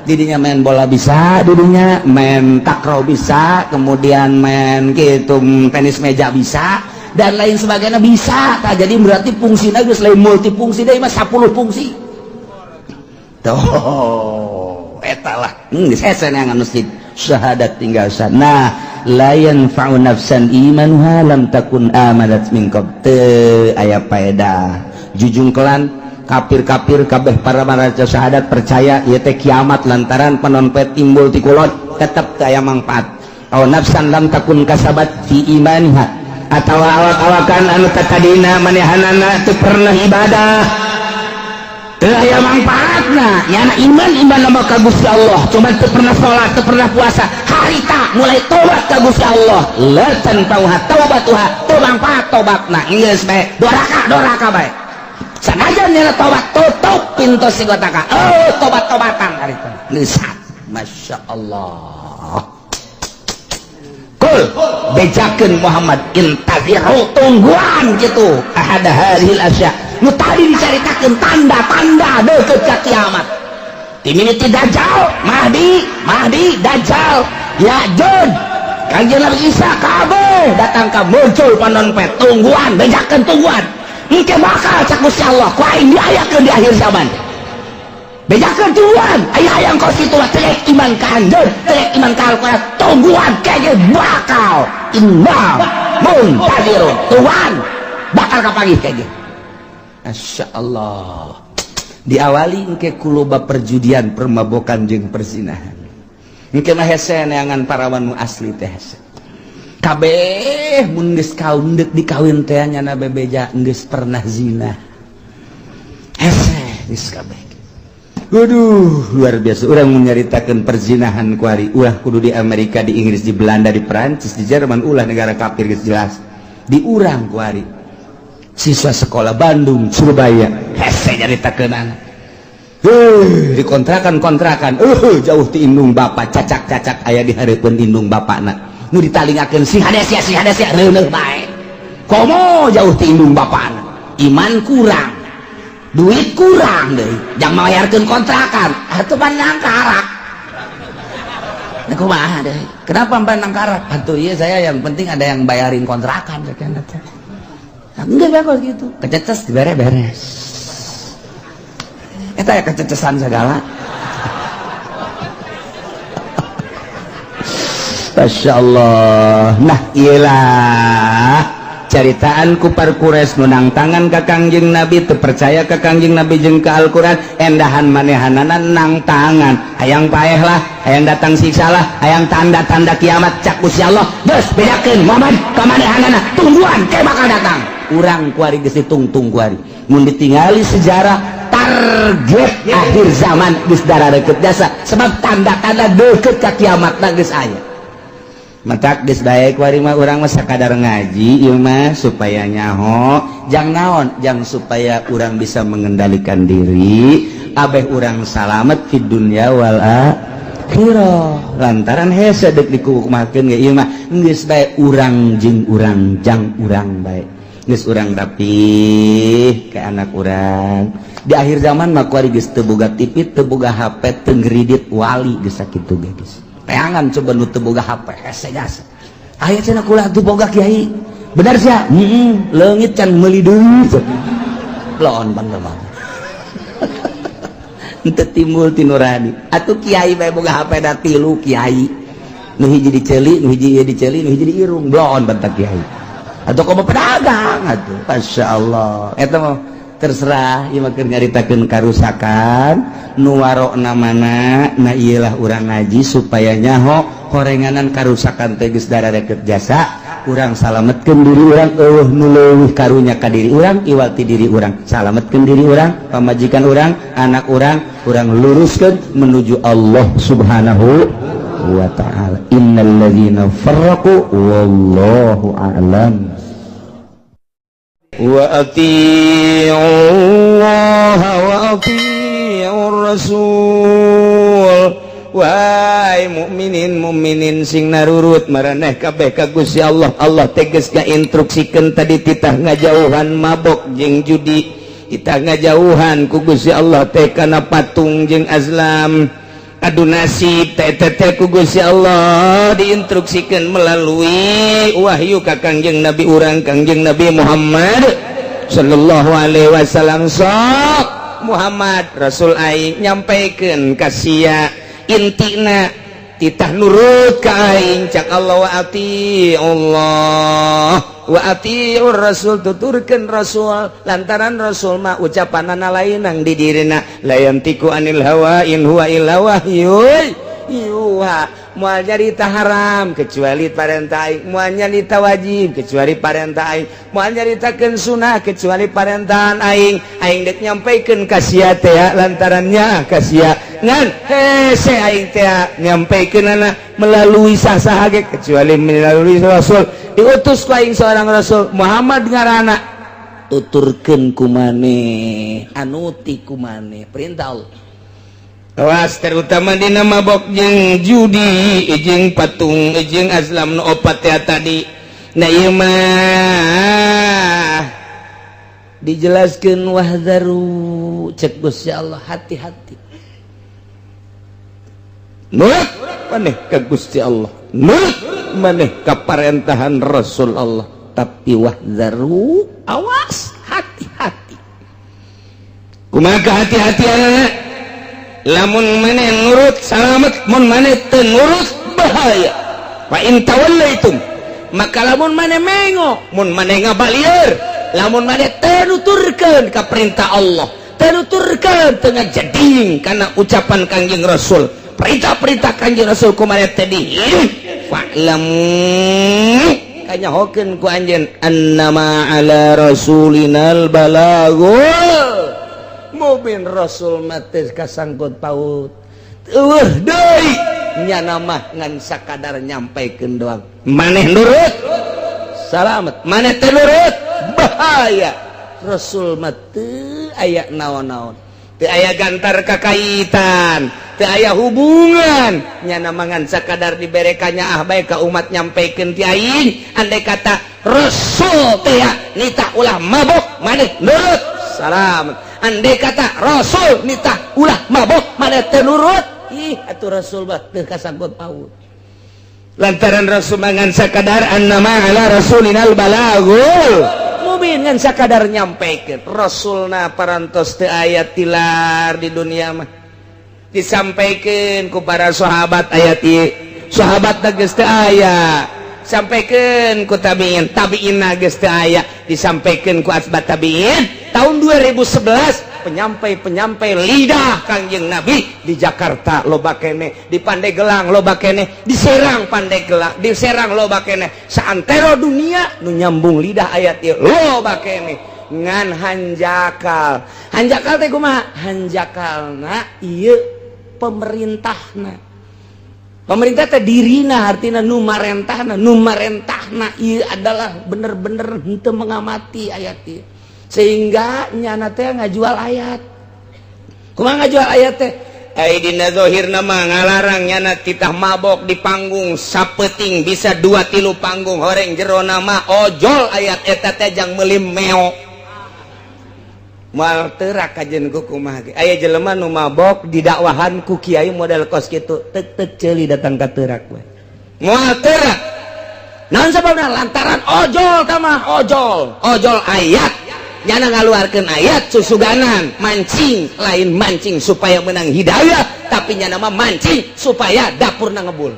didinya main bola bisa, didinya main takraw bisa, kemudian main gitu tenis meja bisa, dan lain sebagainya bisa. Tak jadi berarti fungsinya gue selain multifungsi deh mas 10 fungsi. Tuh, etalah. Saya senang masjid syahadat tinggal sana. La yanfa'u nafsan imanuha lam takun amadat min qabl. Aya paedah. Jujung kelan. Kafir-kafir kabeh para maca syahadat percaya ieu teh kiamat lantaran panonpet timbul ti kulon tetep teu aya mangpaat. Aw nafsan lam takun kasabat fi imaniha atawa awak-awakan anu tatadina manehanana teu pernah ibadah teu aya mangpaatna nyana iman nama ka Gusti Allah cuma teu pernah salat teu pernah puasa harita mulai tobat ka Gusti Allah la tanfa'uha taubatuha teu mangpaat tobatna geus bae doraka bae sanajan nyana tobat tutup pintu si gotaka tobat-tobatan hari itu nisat Masya Allah kul bejakeun Muhammad intaziru tungguan gitu ahada haril asya nu tadi diceritakeun tanda-tanda deukeut ka kiamat timiniti dajjal mahdi dajjal ya'juj kanjeng Nabi Isa kabeh datang ka muncul panonpet tungguan bejakeun tungguan engke bakal cak Gusti Allah ku aing diayakeun di akhir zaman bejakeun tungguan aya hayang kos kitu mah terek iman ka anjeun terek iman ka Al-Qur'an tungguan kege bakal imam muntadirun tuan bakal kapanggih kege Masya Allah diawali engke kuloba perjudian permabokan jeung perzinahan engke mah hese neangan parawan nu asli teh hese kabeh mun geus kaum deuk dikawin teh nyana bebeja geus pernah zina hese geus kabeh waduh luar biasa urang mun nyaritakeun perzinahan ku ari ulah kudu di Amerika di Inggris di Belanda di Perancis di Jerman ulah negara kafir geus jelas di urang ku ari siswa sekolah Bandung Surabaya hese nyaritakeunana di kontrakan jauh ti indung bapak cacak aya di hareupeun indung bapakna nu ditalingakeun sing hadesya reuneuh bae komo jauh ti indung bapana iman kurang duit kurang deui jang mayarkeun kontrakan atuh pan nangkarak nah kumaha deui kenapa pan nangkarak atuh ieu saya yang penting ada yang bayarin kontrakan sakena teh enggak bagus gitu kececes beres eta ya kececesan segala. Masya Allah. Nah iyalah caritaan ku parkures menang tangan ka Kangjeng Nabi teu percaya ka Kangjeng Nabi jeung ka Al-Qur'an endahan manehanana nang tangan hayang paeh lah hayang datang siksa lah hayang tanda-tanda kiamat cak Gusti Allah geus bedakeun Muhammad ka manehanana tungguan ke bakal datang urang kuari geus ditungtung kuari mun ditingali sejarah target akhir zaman geus darareukeut jasa sebab tanda-tanda deukeut ka kiamat geus aya matak geus bae kuari mah urang mah sakadar ngaji ieu mah supaya nyaho jang naon jang supaya urang bisa mengendalikan diri abeh urang salamet fid dunya wal akhirah lantaran hese deuk dikukumakeun ge ieu mah geus bae urang jeung urang jang urang bae geus urang rapih ke anak urang di akhir zaman mah kuari geus teu boga TV teu boga HP teu ngridit wali geus sakitu ge geus peangan coba nu teu boga HP hese jasa aya cenah kula teu boga kiai benar sia leungit can meuli deui laon panteman henteu timbul ti nurani atuh kiai bae boga HP da 3 kiai nu hiji diceuli nu hiji diceuli nu hiji diirung laon bantah kiai atuh komo pedagang atuh masyaallah eta mah terserah ieu mah keur nyaritakeun karusakan nu warokna mana na ieulah urang ngaji supaya nyaho horenganan karusakan teh geus darareukeut jasa urang salametkeun diri urang eueuh nu leuwih karunya ka diri urang iwal ti diri urang salametkeun diri urang pamajikan urang anak urang luruskeun menuju Allah Subhanahu wa ta'ala innal ladzina farraqu wallahu a'lam wa ati'ullaha wa ati'ur rasul wahai mukminin sing narurut maraneh kabeh ka Gusti Allah Allah tegas ngainstruksikeun tadi titah ngajauhan mabok jeung judi titah ngajauhan ku Gusti Allah teh kana patung jeung azlam adu nasib teh ku Gusti Allah diinstruksikan melalui wahyu ka Kangjeng Nabi urang Kangjeng Nabi Muhammad sallallahu alaihi wasallam sok Muhammad Rasul aing nyampaikeun ka sia intina titah nurut ka aing cak Allah wa atiullah wa atiur rasul tuturkeun rasul lantaran rasul mah ucapanana lainang di dirina la yantiku anil hawa in huwa illa wahyun yuha moal nyarita haram kecuali parentah aing moal nyarita wajib kecuali parentah aing moal nyaritakeun sunah kecuali parentahan aing dek nyampaikeun ka sia teh lantarannya ka sia ngan hese aing teh nyampaikeunana melalui saha ge kecuali melalui rasul diutus ku aing seorang rasul Muhammad ngaranna tuturkeun ku maneh anuti ku maneh perintah Allah awas terutama dina mabok jeung judi jeung patung jeung azlam nu opat teh tadi na ieu mah dijelaskeun wahdaru cek Gusti Allah hati-hati nurut maneh ka Gusti Allah nurut maneh ka parentahan Rasul Allah tapi wahdaru awas hati-hati kumaha hati-hatiana lamun maneh nurut salamet mun maneh teu nurut bahaya fa in tawallaitum maka lamun maneh mengo mun maneh ngabalieur lamun maneh teu nuturkeun ka perintah Allah teu nuturkeun teu ngajading kana ucapan Kangjeng Rasul perintah-perintah Kangjeng Rasul ku maneh teh dihirup fa'lam kanyahokeun ku anjeun annama ala rasulinal balagul mubin Rasul mati kasangkut paut eueuh deui nyana mah ngan sakadar nyampaikeun doang maneh nurut salamet maneh teu nurut bahaya Rasul mah teu aya naon-naon teu aya gantar kakaitan, teu aya hubungan nyana mangan sakadar diberekannya bae ka umat nyampekeun ti aing. Andai kata Rasul teh nitah ulah mabok maneh nurut salam. Andai kata Rasul nitah ulah mabok maneh teu nurut, ih atuh Rasul bah teu kasanggot paut. Lantaran Rasul mangan sakadar annama ala rasulinal balagul mubin ngan sakadar nyampekeun. Rasulna parantos teu aya tilar di dunia mah disampaikan ku para sahabat ayat ieu. Sahabat geus teu aya sampaikan ku tabiin, tabiin geus teu aya disampaikan ku asbat tabiin. Tahun 2011 penyampai lidah Kangjeng Nabi di Jakarta loba kene, di Pandeglang loba kene, di Serang Pandeglang, di Serang loba kene, saantero dunia nu nyambung lidah ayat ieu loba kene. Ngan hanjakal teh kumaha? Hanjakalna ieu pemerintahna. Pemerintah teh dirina artina nu marentahna ieu adalah bener-bener henteu mengamati ayat ieu. Sehingga nyana teh ngajual ayat. Kumaha ngajual ayat teh? Ai dina zahirna mah ngalarang nyana titah mabok di panggung sapeuting bisa 2-3 panggung horeng jero nama ojol ayat eta teh jang meuli meo. Moal teurak kajen ku kumaha ge. Aya jelema nu mabok didakwahan ku kiai model kos kitu, teuk ceuli datang ka teurak we. Moal teurak. Naon sababna? Lantaran ojol tah mah ojol ayat. Nyana ngaluarkeun ayat susuganan mancing, lain mancing supaya menang hidayah, tapi nyana mah mancing supaya dapurna ngebul.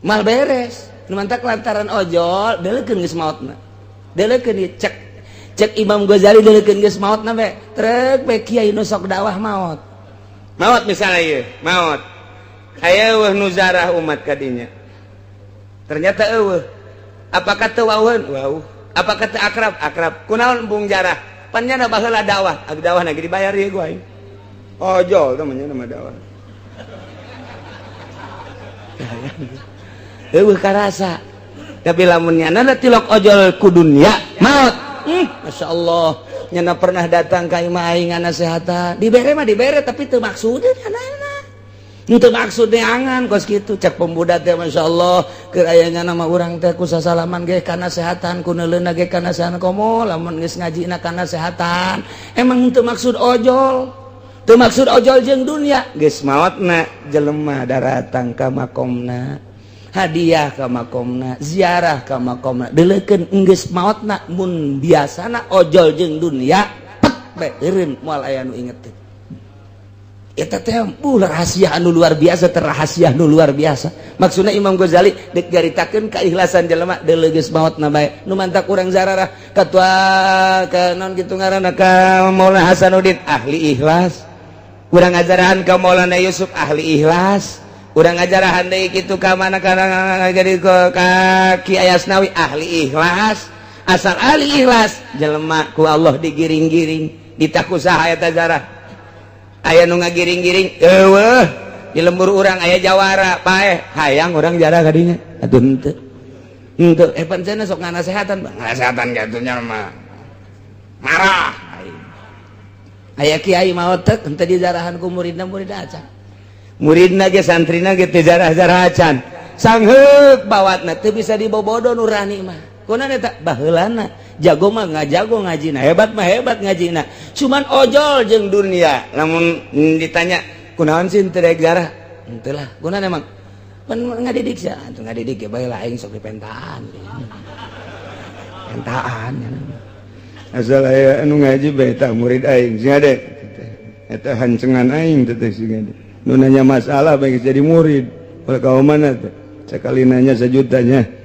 Mal beres. Nu mantak lantaran ojol deuleukeun geus maotna. Deuleukeun cek Imam Ghazali deuleukeun geus maotna we. Trek we kiai nu sok dakwah maot. Maot misalnya ieu, maot. Aya eueuh nu zarah umat kadinya. Ternyata eueuh. Apakah teu wauheun? Wauh. Apakah teu akrab? Akrab. Kunaon embung jarah? Pan nyana baheula dakwah, ag dakwah na ge dibayar ieu gua aing. Ojol namanya nama dakwah. Eueuh karasa. Tapi lamun nyana tilok ojol ku dunya, maot. Masya Allah. Nyana pernah datang ka imah aing nasehatan. Dibere mah dibere tapi teu maksudna nyana. Itu maksudnya angan kos gitu cek pemuda teh Masya Allah keur aya nama urang teh ku sasalaman ge kana sehatan ku neuleuna ge kana sehatan komo lamun geus ngajina kana sehatan emang teu maksud ojol jeung dunia geus maotna jelema daratang ka makomna hadiah ka makomna ziarah ka makomna deuleukeun geus maotna mun biasana ojol jeung dunia pet bae eureun moal aya nu inget teh. Eta teh rahasia anu luar biasa, terrahasia anu luar biasa. Maksudna Imam Ghazali dek garitakeun keikhlasan jelema deuleu geus maotna bae. Nu mantak urang zararah katua ka naon kitu ngaranna ka Maulana Hasanuddin ahli ikhlas. Urang ngajarahan ka Maulana Yusuf ahli ikhlas. Urang ngajarahan deui kitu ka mana kana jadi ka Kiai Asnawi ahli ikhlas. Asal ahli ikhlas jelema ku Allah digiring-giring ditaku saha eta zarah. Aya nu ngagiring-giring eueuh di lembur urang aya jawara paeh hayang urang jarah kadinya atuh henteu pancena sok nganasehatan nganasehatan gatunya mah marah aya kiai maot teh henteu dijarahan ku muridna acan muridna ge santrina ge teu jarah-jarah acan sangheuk bawatna teu bisa dibobodo nurani mah kunaon eta baheulana jago mah ngajago ngajina hebat mah hebat ngajina cuman ojol jeung dunia lamun ditanya kunaon sih teu daek jarah henteu lah kunaon emang pan ngadidik sia atuh ngadidik ge bae lah aing sok dipentaan pentaan asal aya anu ngaji bae tah murid aing sing ade eta hancengan aing teh sing ade nu nanya masalah bae jadi murid oleh kaum mana teh sekali nanya sejutanya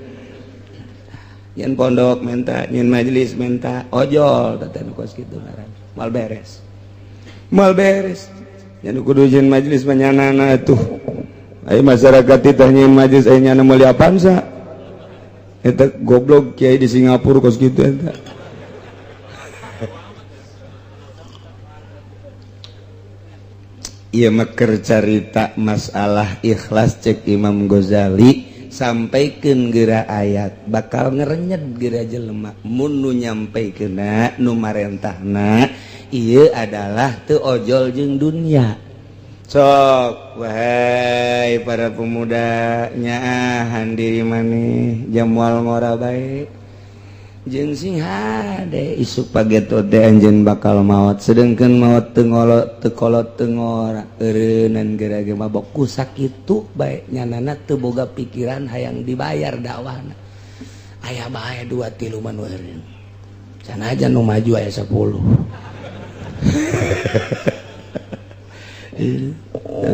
nyen pondok menta, nyen majelis menta, ojol teten kos kitu ngaran. Mal beres. Nyen kudu nyen majelis manyanana atuh. Aya masyarakat teh nyen majelis aya nyana meuli apaan sa? Eta goblok kiai di Singapura kos kitu eta. Ieu mah keur carita masalah ikhlas cek Imam Ghazali. Sampaikan geura ayat bakal ngerenyet geura jelema mun nu nyampaikeunna nu marentahna Ieu adalah teu ojol jeung dunia. Sok wahai para pemuda nyaahan diri maneh jamual ngora bae jeung sing hade isuk pageto teh anjeun bakal maot sedengkeun maot teu ngolot teu kolot teu ngora eureunan geura-geura mabok ku sakitu bae nyanana teu boga pikiran hayang dibayar dakwahna aya bae 2-3 man eureun sanajan nu maju aya 10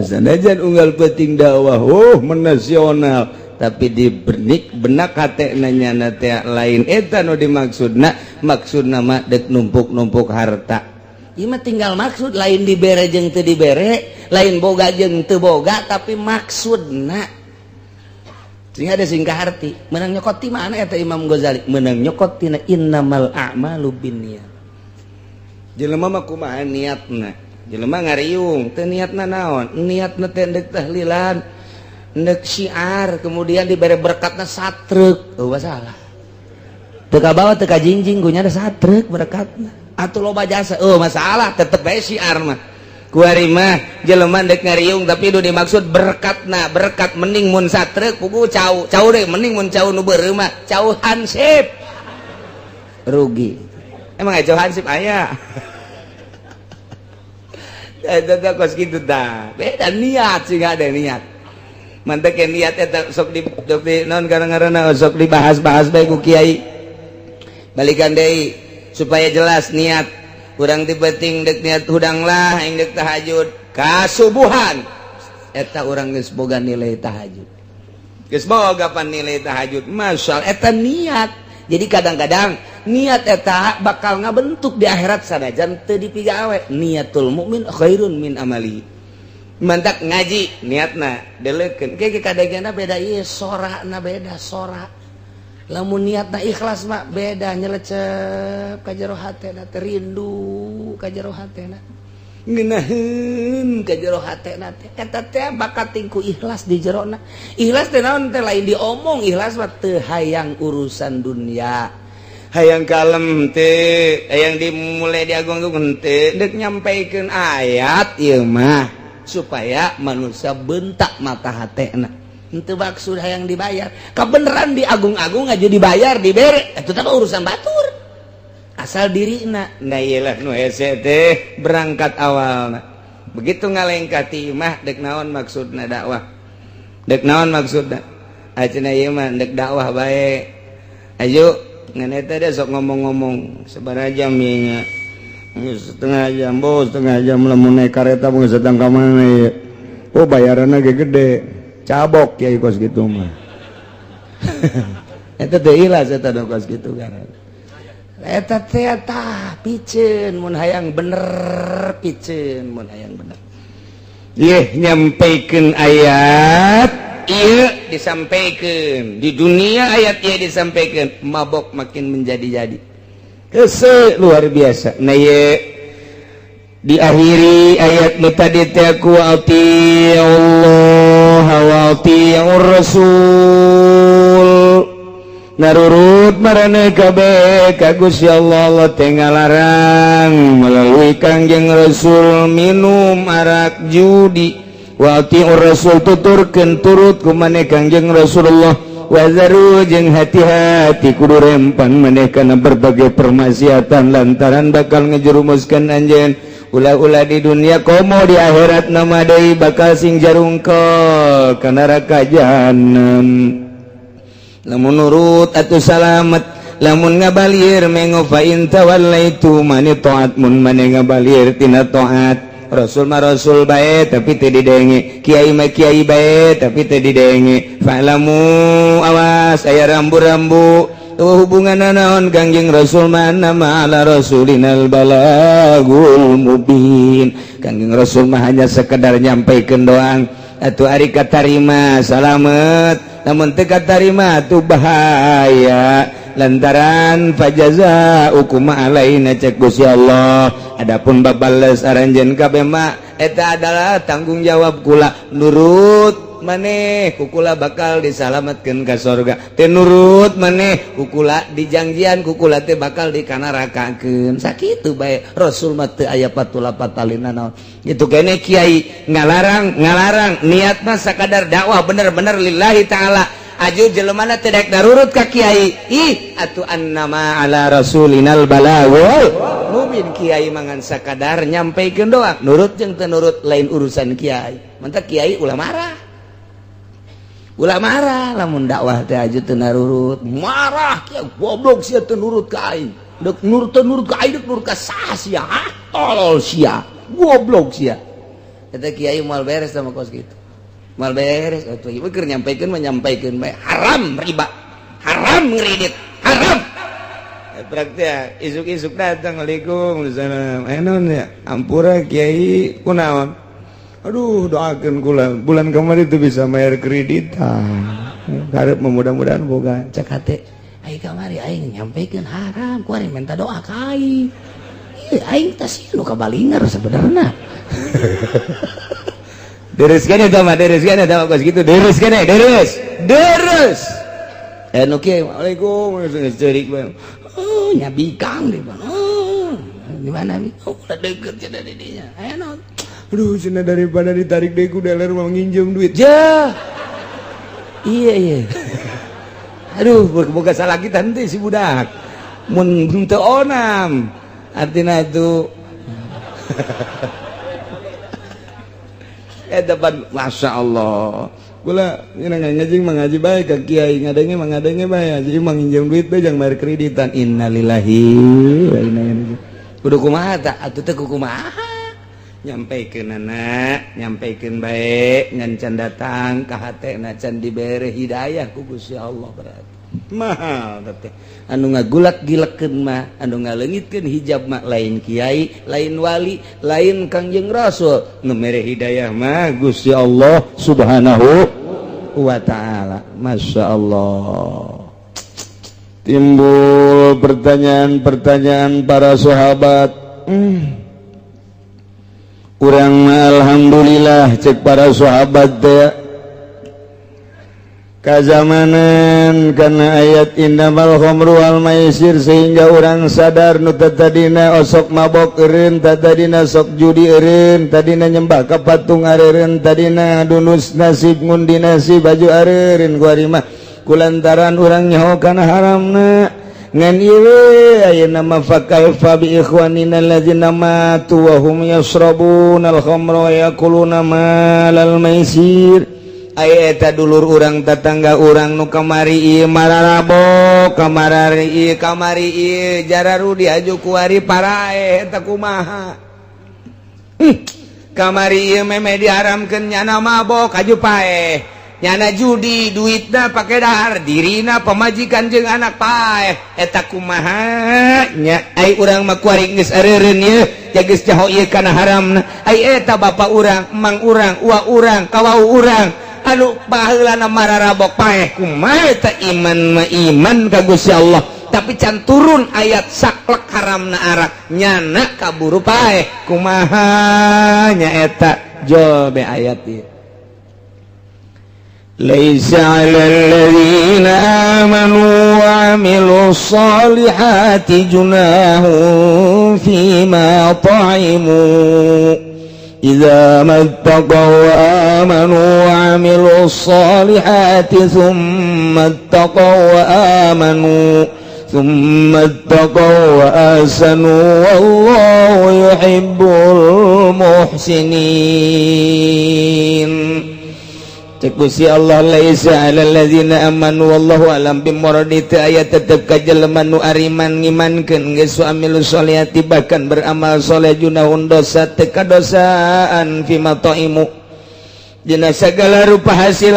sanajan unggal penting dakwah menasional tapi di benak hate nanya teh lain eta nu dimaksudna maksudna mah dek numpuk-numpuk harta ieu mah tinggal maksud lain dibere jeung teu dibere lain boga jeung teu boga tapi maksudna sing ada singkah arti menang nyokot ti mana eta Imam Ghazali menang nyokot tina innamal a'malu binniyat jelema mah kumaha niatna jelema ngariung teu niatna naon niatna teh endek tahlilan endek syiar kemudian dibere berkatna satreuk masalah teu kabawa teu kajingjing gunya ada satreuk berkatna atuh loba jasa masalah tetep bae syiar mah kuari mah jelema endek ngariung tapi nu dimaksud berkatna berkat mending mun satreuk pugu cau deh mending mun cau nu beureuh mah cau hansip rugi emang aya cau hansip aya eta kos kitu tah beda niat sih ada niat mantep ke niat eta sok di non garang-garana sok dibahas-bahas bae ku kiai balikan deui supaya jelas niat urang ti penting dek niat hudang lah aing dek tahajud kasubuhan eta urang geus boga nilai tahajud geus boga pan nilai tahajud masyaallah eta niat jadi kadang-kadang niat eta bakal ngabentuk di akhirat sanajan teu dipigawe niatul mukmin khairun min amali mantak ngaji niatna deleukeun ke kadagana beda ieu sorana beda sora lamun niatna ikhlas mah beda nyelecep ka jero hatena teh rindu ka jero hatena ngeunaheun ka jero hatena teh eta teh bakat tingku ikhlas di jerona ikhlas teh naon teh lain diomong ikhlas mah teu hayang urusan dunia hayang kalem teh hayang dimulai diagung-agung teh dek nyampaikeun ayat ieu mah supaya manusia bentak mata hatena henteu maksud hayang dibayar kabeneran diagung-agung aja dibayar dibere eta teh urusan batur asal dirina nah iyalah nu hese teh berangkat awalna begitu ngalengkati mah dek naon maksudna dakwah dek naon maksudna ayeuna ieu mah dek dakwah bae ayo ngan eta deh sok ngomong-ngomong sabaraha jam ieu nya setengah jam bos setengah jam lamun naik kareta mun sedang ka mana ieu bayaranna ge gede cabok kiai kos kitu mah eta teh ilas eta kos kitu kan eta teh tah piceun mun hayang bener piceun mun hayang bener ieu nyampaikeun ayat ieu disampaikeun di dunia ayat ieu disampaikeun mabok makin menjadi-jadi hese luar biasa nah ieu diakhiri ayat nu tadi teh ku Allah wa atiur rasul narurut marane kabeh ka Gusti Allah teh ngalarang melalui Kangjeng Rasul minum arak judi wa atiur rasul tuturkeun turut ku maneh Kangjeng Rasulullah wazaru jeung hati-hati kudu rempan maneh kana berbagai permaksiatan lantaran bakal ngejerumuskeun anjeun ulah-ulah di dunia komo di akhirat nama deui bakal sing jarungkel ka neraka jahanam lamun nurut atuh salamet lamun ngabalieur mengo fa in tawallaitu mani taat mun mane ngabalieur tina taat rasul mah rasul bae tapi teu didenge kiai mah kiai bae tapi teu didenge fa'lamu awas aya rambu-rambu tuh hubunganna naon Kangjeng Rasul mana ma ala rasulinal balagul mubin Kangjeng Rasul mah hanya sekedar nyampaikeun doang atuh ari katarima salamet namun teu katarima atuh bahaya lantaran fajazaukum alaina cek Gusti Allah adapun babales aranjeun kabeh mah eta adalah tanggung jawab kula nurut nurut maneh kukula bakal disalamatkeun ka surga teu nurut maneh kukula dijangjian kukula teh bakal dikanarakakeun sakitu bae Rasul mah teu aya patula-patalina naon itu kene kiai ngalarang niat mah sakadar dakwah bener-bener lillahi taala aju jelemana teh daek darurut ka kiai ih atuh annama ala rasulinal balagul mubin kiai mangan sakadar nyampaikeun doa nurut jeung teu nurut lain urusan kiai mantap kiai ulah marah lamun dakwah teh aju teu narurut marah kiai goblok sia teu nurut ka aing deuk nurut ka aing deuk nurut ka saha sia tolol sia goblok sia eta kiai moal beres sama kos kitu mal beres atuh ieu keur menyampaikeun bae haram riba haram ngredit haram praktek isuk-isuk datang Assalamualaikum enon ya ampura kiai kunaon aduh doakeun kula bulan kemarin itu bisa bayar kreditan hareup mudah-mudahan boga cek hate ai kamari aing nyampaikeun haram ku ari minta doa ka aing aing teh sieun nu kabalingar sebenarnya Deres kos gitu deres. Nu kieu Waalaikumsalam ceurik bae. Oh, nyabikang deh, Bang. Oh, di mana nih? Oh, udah deket cenah di dinya. Enak. Aduh, cenah daripada ditarik deui ku dealer mau nginjem duit. Ja. Iya. Aduh, boga salah kita henteu si budak. Mun teu onam. Artina itu depan Masya Allah gula ngajing mengaji baik ke kiai ngadenge baik jadi menginjam duit bae jangan bayar kreditan innalillahi wa inna ilaihi kudu kumaha tah atuh teh kumaha nyampaikeun anak nyampaikeun bae ngan can datang ka hatena can dibere hidayah ku Gusti Allah berarti mahal teh anu ngagulak-gilekeun mah anu ngaleungitkeun hijab mah lain kiai lain wali lain Kangjeng Rasul nu mere hidayah mah Gusti Allah Subhanahu wa taala masyaallah timbul pertanyaan para sahabat urang mah alhamdulillah cek para sahabat teh kazamanan karena ayat innamal khamru wal maisir sehingga orang sadar nu tadina osok mabok eureun tadina sok judi eureun tadina nyembah ka patung areureun tadina dunus nasib ngundi nasib baju areureun ku ari mah kulantaran urang nyaho kana haramna ngan ieu ayeuna mah fakaifa bi ikhwanina allazina matu wa hum yasrabuna al khamra wa yaquluna malal maisir aya eta dulur urang tetangga urang nu kamari ieu mararabok kamari ieu jararu diaju ku ari parae eta kumaha kamari ieu meme diharamkeun nyana mabok aju paeh nyana judi duitna pake dahar dirina pamajikan jeung anak paeh eta kumaha nya ai urang mah kuari geus areureun ieu jageus jaho ieu kana haramna ai eta bapa urang emang urang uwa urang kawau urang anu baheulana mararabok paeh kumaha eta iman mah iman ka Gusti Allah tapi can turun ayat saklek haramna arak nyana kaburu paeh kumaha nya eta jobe ayat ieu laisa 'alal ladzina amanu wa 'amilus solihati junahun fima ta'imu إذا ما اتقوا وآمنوا وعملوا الصالحات ثم اتقوا وآسنوا والله يحب المحسنين cek Gusti Allah laisa 'alal ladzina amanu wallahu alam bimuradi teu aya tetep ka jelema nu ariman ngimankeun geus amilus solihati bahkan beramal soleh junahun dosa teu kadosaan fi mataimu dina sagala rupa hasil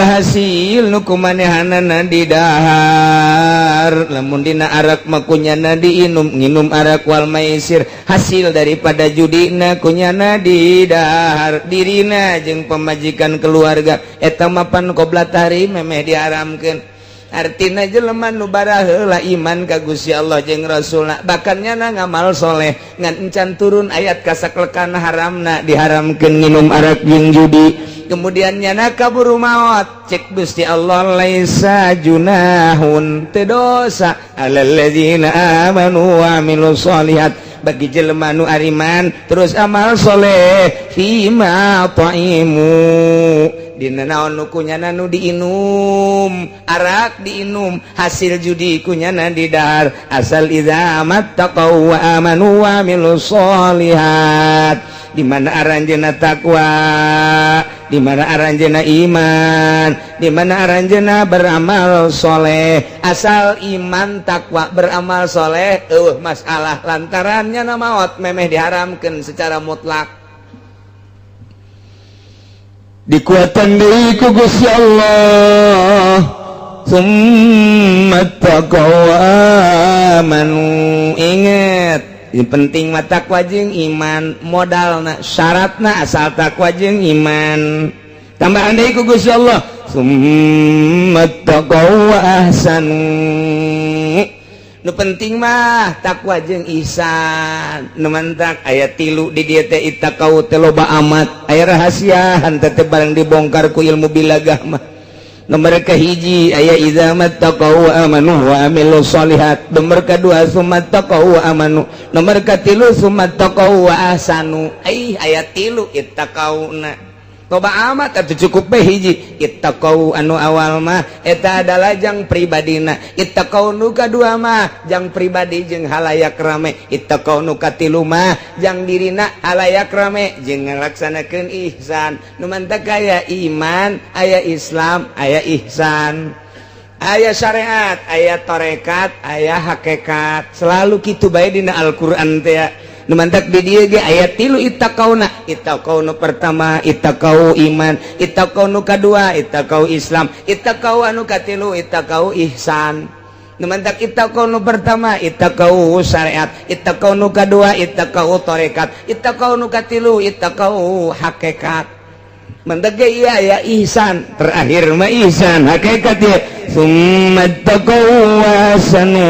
nu kumanehanana di dahar lamun dina arak mah kunyana diinum nginum arak wal maisir hasil daripada judina kunyana di dahar dirina jeung pemajikan keluarga eta mapan qoblat hari memeh diharamkeun artina jelema nu baraheula iman ka Gusti Allah jeung Rasulna bahkan nyana ngamal soleh ngan encan turun ayat kasaklekana haramna diharamkeun nginum arak jeung judi kemudiannya nakaburu maut cek Gusti Allah laisa junahun teu dosa alal ladzina amanu wa amilus sholihat bagi jelema nu ariman terus amal soleh fima ta'imu dina naon nu kunyana nu diinum arak diinum hasil judi kunyana didahar asal idza mattaqau wa amanu wa amilus sholihat di mana aranjeuna takwa di mana aranjeuna iman di mana aranjeuna beramal soleh asal iman takwa beramal soleh masalah lantarannya maut memeh diharamkan secara mutlak dikuatan deui ku Gusti Allah summa taqwa amanu inget ini penting mata takwa jeung iman modalna syaratna asal takwa jeung iman tambahan deui ku Gusti Allah summa taqwa ahsanu nu penting mah takwa jeung ihsan nu mantak aya 3 di dieu teh ittaqau teh loba amat aya rahasia henteu teh barang dibongkar ku ilmu bilagah mah nomor kahiji aya idza mattaqau wa amanu wa amilus sholihat nomor kedua summa taqau wa amanu nomor katilu summa taqau wa ahsanu aya 3 ittaqauna loba amat atuh cukup bae hiji ittaqau anu awal mah eta adalah jang pribadina ittaqau nu kadua mah jang pribadi jeung halayak rame ittaqau nu katilu mah jang dirina halayak rame jeung ngalaksanakeun ihsan nu mantak aya iman aya Islam aya ihsan aya syariat aya tarekat aya hakikat selalu kitu bae dina Al-Qur'an teh nu mantak di dieu ge aya 3 ittaqauna ittaqau nu pertama ittaqau iman ittaqau nu kadua ittaqau Islam ittaqau anu katilu ittaqau ihsan nu mantak ittaqau nu pertama ittaqau syariat ittaqau nu kadua ittaqau tarekat ittaqau nu katilu ittaqau hakikat mantak ge ieu aya ihsan terakhir mah ihsan hakikat ye summa taqau wasanu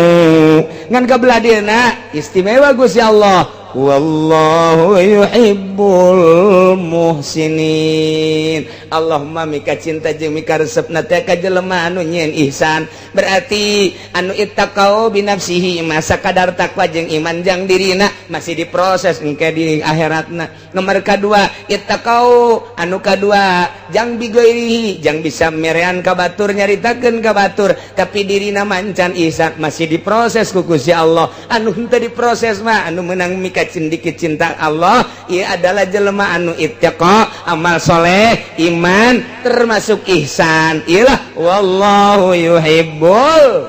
ngan kabelah dieuna istimewa Gusti Allah wallahu yuhibbul muhsinin Allahumma mika cinta jeung mika resepna teh ka jelema anu nyieun ihsan berarti anu ittaqau bi nafsihi masa kadar takwa jeung iman jang dirina masih diproses engke di akhiratna nomor kadua ittaqau anu kadua jang bigoirihi jang bisa merean ka batur nyaritakeun ka batur tapi dirina mancan ihsan masih diproses ku Gusti Allah anu henteu diproses mah anu meunang mika sedikit cinta Allah ia adalah jelema anu ittaqa amal soleh iman termasuk ihsan ialah wallahu yuhibbul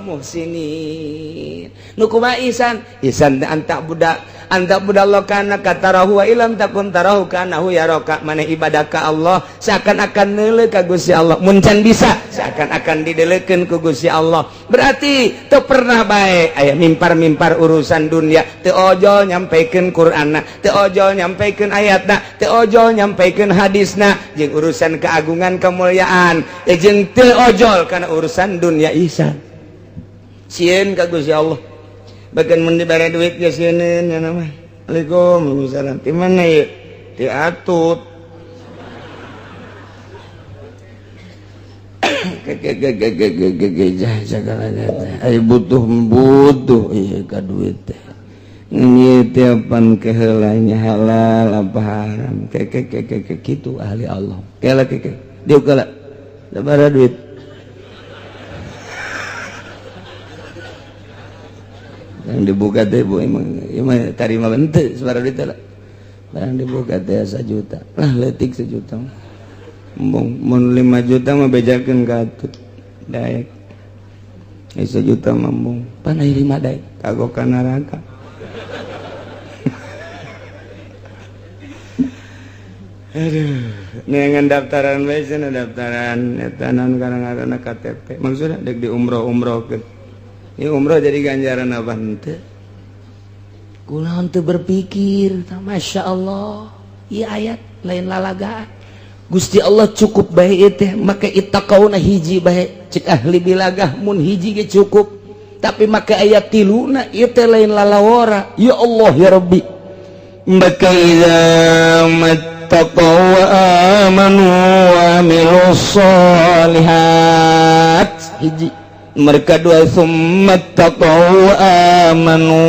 muhsinin nu kumaha ihsan ihsan anta budallah kana katarahu wa ilam takun tarahu kanahu yaraka maneh ibadah ka Allah seakan-akan neuleuh ka Gusti Allah mun can bisa seakan-akan dideleukeun ku Gusti Allah berarti teu pernah bae aya mimpar-mimpar urusan dunia teu ojol nyampaikeun Qur'anna teu ojol nyampaikeun ayatna teu ojol nyampaikeun hadisna jeung urusan keagungan kemuliaan jeung teu ojol kana urusan dunia ihsan sieun ka Gusti Allah bagian mun dibere duit ge sieun nya mah Waalaikumsalam ti mana ye ti atut ai butuh ieu ka duit teh ngieu teh pan keheulanya halal apa haram kitu ahli Allah kela dieu kala sabaraha duit yang dibuka teh bu emang tarima bente suara duit lah barang dibuka teh 1 juta lah letik 1 juta mun 5 juta mah bejakeun ka atut daek 1 juta mambung pan aya 5 daek kagok ka neraka aduh neangan daftaran we cenah daftaran eta naon kadang-kadang KTP maksudna dek di umroh-umrohkeun ini umroh jadi ganjaran apa henteu? Kunaon teu berpikir, masya Allah. Ieu ayat lain lalagaan. Gusti Allah cukup bae ieu teh, make ittaqauna hiji bae. Cek ahli bilagah mun hiji ge cukup. Tapi make ayat 3 ieu teh lain lalawara. Ya Allah ya Rabbi. Maka idza taqaw wa amanu wa amilus solihat. Hiji. Mereka dua, summa taqaw wa amanu.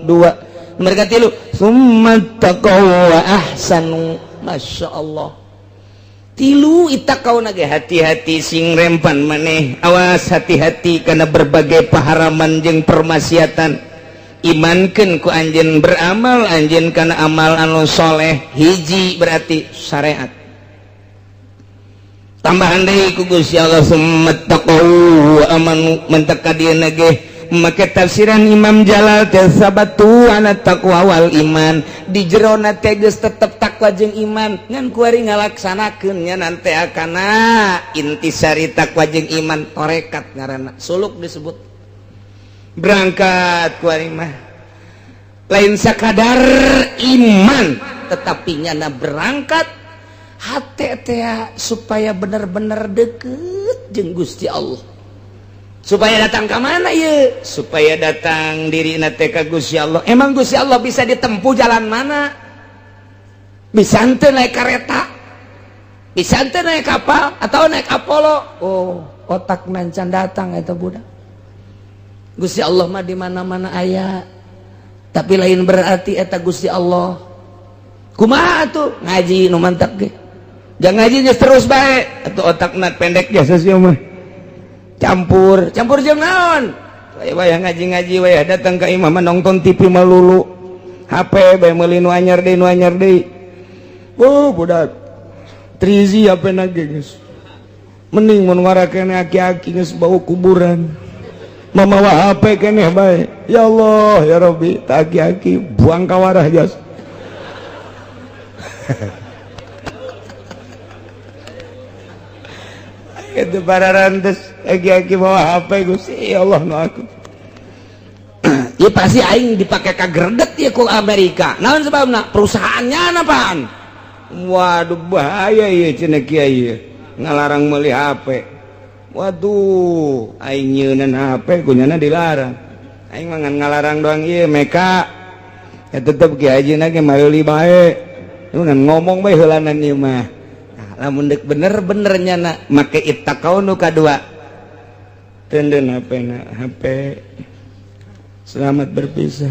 Dua. Mereka tilu, summa taqaw wa ahsanu. Masya Allah. Tilu itakau nage, hati-hati sing rempan maneh, awas hati-hati karena berbagai paharaman jeung permaksiatan. Imankeun ku anjeun beramal, anjeun kana amal anu soleh. Hiji berarti syariat. Tambahan deui ku Gusti Allah, summa taqaw wa amanu. Mentak ka dieu nage make tafsiran Imam Jalal teh sabatu ana taqwa wal iman. Di jerona teh geus tetep takwa jeung iman, ngan kuari ngalaksanakeun nya nanti akana intisari takwa jeung iman, torekat ngaranna, suluk disebut. Berangkat kuari mah lain sakadar iman, tetapi nyana berangkat hate teh supaya bener-bener deket jeung Gusti Allah. Supaya datang ke mana ya? Supaya datang diri nate ka Gusti Allah. Emang Gusti Allah bisa ditempuh jalan mana? Bisa ente naik kereta, bisa ente naik kapal, atau naik Apollo. Oh, otak nancan datang itu budak. Gusti Allah mah di mana-mana aya. Tapi lain berarti eta Gusti Allah. Kumaha tuh ngaji nu mantap ge. Jangan ngaji terus bae, atuh otakna pendek jasa sia mah. Campur jeung naon? Wayah ngaji-ngaji wayah datang ke imam nonton TV melulu. HP bae meuli nu anyar deui. Oh, budak. 3G HP na geus. Mending mun ngarakene aki-aki geus bau kuburan. Mamawa HP keneh bae. Ya Allah, ya Rabbi, tak aki-aki buang ka warah jas. Itu para rantes aki-aki bawa HP Gusti ya Allah nu aku. Ieu pasti aing dipake ka greget ya ku Amerika. Naon sebabna? Perusahaannya apaan? Waduh bahaya ieu cenah kieu ngalarang meuli HP. Waduh, aing nyeunan HP kunyana dilarang. Aing mah ngan ngalarang doang ieu meka. Ya tetep ki ajina ge meuli bae. Ngan ngomong bae heulanan ieu mah. Lamun dek bener-bener nyana make ittaqau nu kadua tenden HP selamat berpisah.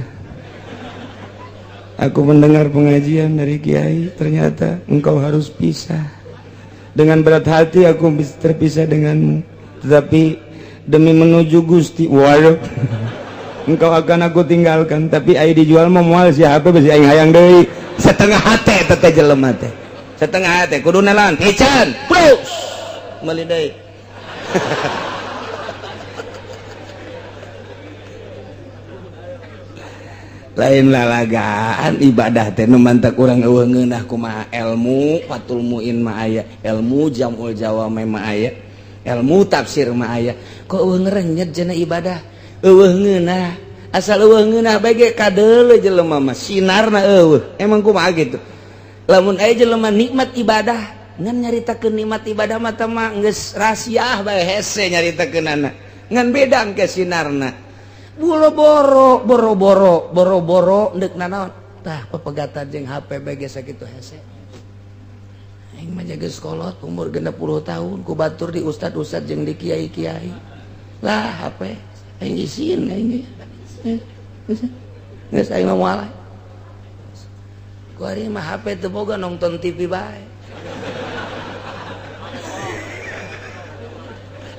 Aku mendengar pengajian dari Kiai, ternyata engkau harus pisah. Dengan berat hati aku terpisah denganmu, tetapi demi menuju Gusti waduh engkau akan aku tinggalkan. Tapi ai dijual mah moal si HP besi aing hayang deui setengah hate teh jelema teh. Setengah hati kudu nalan ican plus meuli deui. Lain lalagaan ibadah teh nu mantak urang eueuh ngeunah kumaha ilmu fatul muin mah aya, ilmu jamul jawame mah aya, ilmu tafsir mah aya. Kok eueuh ngerenyet cenah ibadah eueuh ngeunah, asal eueuh ngeunah bae ge kadeuleu jelema mah sinarna eueuh. Emang kumaha gitu? Lamun aya jelema nikmat ibadah ngan nyaritakeun nikmat ibadah mah teh mah geus rahasia bae hese nyaritakeunana ngan beda engke sinarna. Boro-boro ndek nanaon tah pepegatan jeung HP bae ge sakitu hese. Aing mah geus kolot umur 60 tahun ku batur di ustad-ustad jeung di kiai-kiai. Lah HP aing isin aing. Geus aing mah moal. Kuari mah HP teu boga nonton TV bae.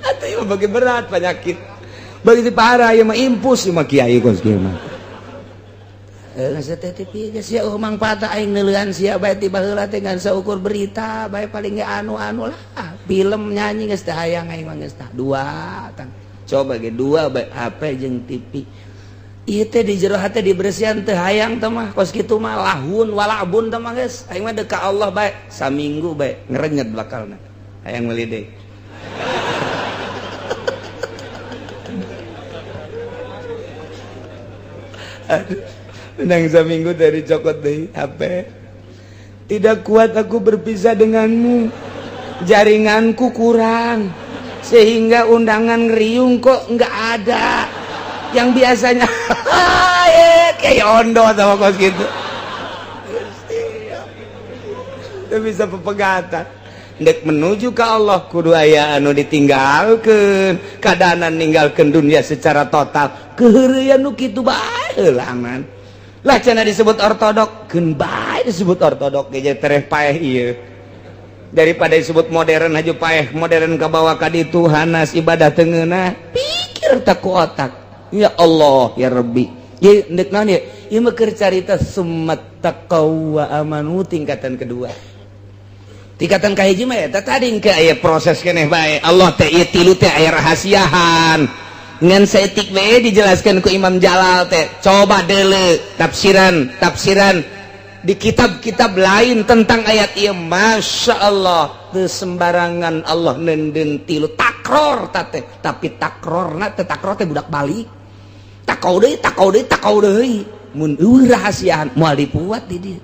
Atuh ieu bagi berat penyakit. Bagi parah ieu mah impus ieu mah kiai kos kieu mah. Geus teh TV geus sia mangpaat aing neuleuhan sia bae ti baheula teh ngan saukur berita bae paling ge anu-anu lah. Film nyanyi geus teh hayang aing mah geus tah dua tang. Coba ge dua bae HP jeung TV. Ieu teh di jero hate diberesihan teh hayang teh mah kos kitu mah lahun walabun teh mah geus aing mah deuk ka Allah bae saminggu bae ngerenyet bakalna hayang meuli deui. Aduh, menang saminggu dari cokot deui HP. Tidak kuat aku berpisah denganmu. Jaringanku kurang sehingga undangan ngeriung kok enggak ada. Yang biasanya kayak ondo sama kos gitu. teu bisa pepegatan. Dek menuju ke Allah kudu aya anu ditinggalkeun, kadaanan ninggalkeun dunia secara total. Keheureuyan nu kitu bae heula man. Lah cenah disebut ortodok, keun bae disebut ortodok ge tereh paeh ieu. Daripada disebut modern haju paeh, modern kabawa ka ditu hanas ibadah teu ngeunah. Pikir tak ku otak. Ya Allah ya Rabbi. Ye ndek naon ye? Ieu mah keur carita summat taqaw wa amanu tingkatan kedua. Tingkatan kahiji mah eta tadi engke aya proses keneh bae. Allah teh ieu tilu teh aya rahasiahan. Ngan saeutik bae dijelaskeun ku Imam Jalal teh. Coba deuleu tafsiran di kitab-kitab lain tentang ayat ieu. Masya Allah teu sembarangan Allah neunden tilu takror teh. Tapi takrorna teh takror teh budak balik. Takau deui. Mun eueuh rahasiahan moal dipuat di dieu.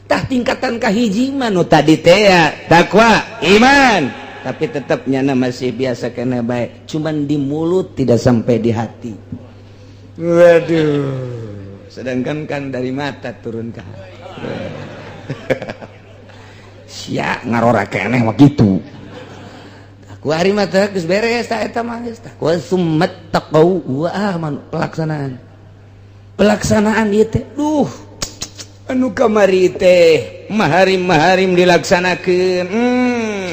Tah tingkatan kahiji mah nu tadi teh ya takwa iman, tapi tetap nyana masih biasa kena baik, cuman di mulut tidak sampai di hati. Waduh, sedangkan kan dari mata turun ke hati. Sia ngarora keneh mah kitu. Aku hari mata geus beres tah eta mah geus tah. Wa summat taqaw wa aman pelaksanaan ieu teh. Duh. Anu kamari teh maharim dilaksanakeun.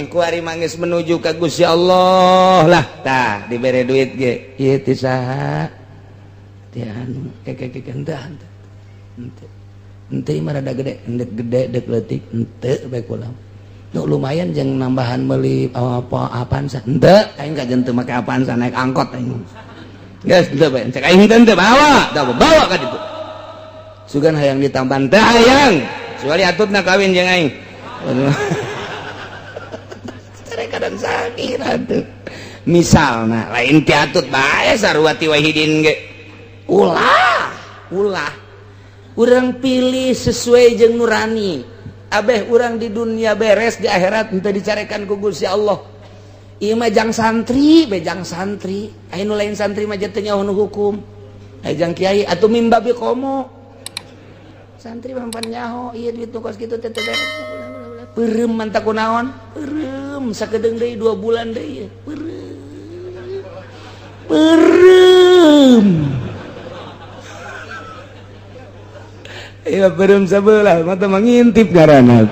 Ku ari mangis menuju ka Gusti Allah lah tah dibere duit ge. Ieu teh saha? Teh anu henteu. Henteu mah rada gede, dek leutik henteu bae kula. Nu lumayan jeung nambahan meuli apa Avanza. Henteu, aing ka teu make Avanza naik angkot aing. Geus henteu bae, cek aing henteu bawa ka ditu. Sugan hayang ditambahan teh hayang soalnya atutna kawin jeung aing. Tare kadang sakit atuh. Misalna lain ti atut bae sarua ti wahidin ge. Ulah. Urang pilih sesuai jeung nurani. Abeh urang di dunia beres di akhirat henteu dicarekan ku Gusti Allah. Ieu mah jang santri, bejang santri. Aya nu lain santri mah teu nyaho nu hukum. Aya jang kiai atuh mimba bi komo. Santri mampan nyaho ieu duit nu kos kitu teh beres. Peureum manta kunaon? Peureum sakedeung deui 2 bulan deui. Peureum. Aya peureum sabelah mata mangintip ngaranna.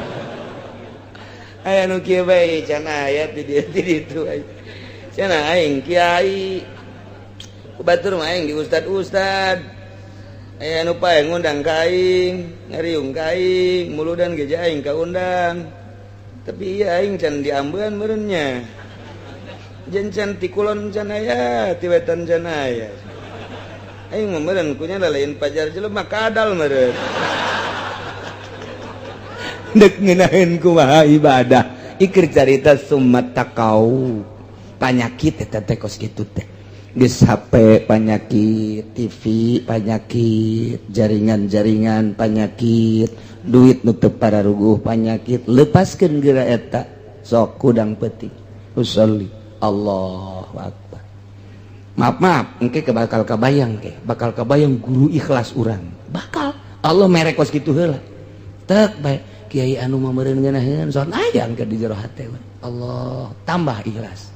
Aya nu kieu bae can aya di ditu. Can aing kiai. Kubatur mah aing di ustad. Aya anu pae ngundang ka aing, ngariung ka aing, muludan ge aing kaundang. Tapi ieu aing can diambeun meureun nya. Jen can ti kulon can aya, ti wetan can aya. Aing mah meureun kunya lain pajar jelema kadal meureun. Dek ngeunaheun kumaha ibadah. Ikir carita summat taqau. Panyakit eta teh kos kitu teh. Geus HP panyakit, TV panyakit, jaringan-jaringan panyakit, duit nu teu pararuguh panyakit. Lepaskeun geura eta sok kudang peuting. Usolli Allahu akbar. Maaf engke bakal kabayang guru ikhlas urang. Bakal Allah mere kos kitu heula. Tek bae kiai anu mah meureun ngeunaheun soal ayang ke di jero hate. Allah tambah ikhlas.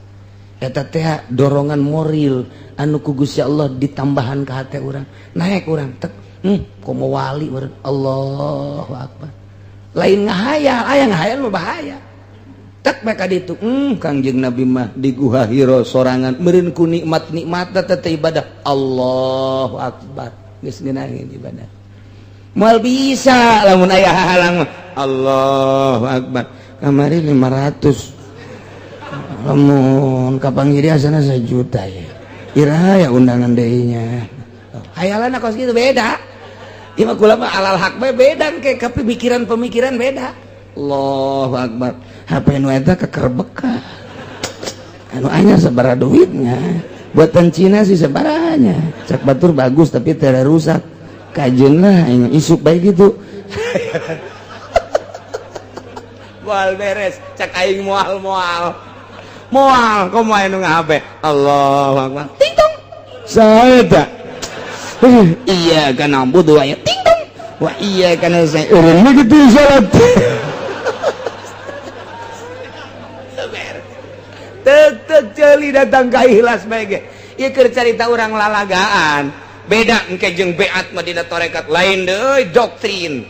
Eta teh dorongan moral anu ku Gusti Allah ditambahan ka hate urang. Naek urang tek komo wali meureun. Allahu akbar. Lain ngahayal, aya ngahayal mah bahaya. Tek bae ka ditu. Kangjeng Nabi mah di Guha Hira sorangan meureun ku nikmat-nikmat teh ibadah. Allahu akbar. Geus ngeunaheun ibadah. Moal bisa lamun aya halang mah. Allahu akbar. Kamari 500. Lamun kapanggiri asana 1 juta ya. Ira ya undangan deui-nya. Hayalanna kos kitu beda. Ieu mah kula mah alal haq bae beda ke pemikiran beda. Allahu akbar. HP nu eta kekerbek. Anu anyar sabaraha duitnya. Buatan Cina sih sabaranya. Cak batur bagus tapi teu rusak. Kajeun lah isuk bae gitu. Moal beres, cak aing moal. Moal, komo aya nu ngahape. Allahu akbar. Ting tong. Saha eta? Iya kana budu aya ting tong. Wa iya kana saya urang mah kitu salat. deuli datang ka ikhlas bae ge ieu keur carita urang lalagaan beda engke jeung beat mah dina tarekat lain deui doktrin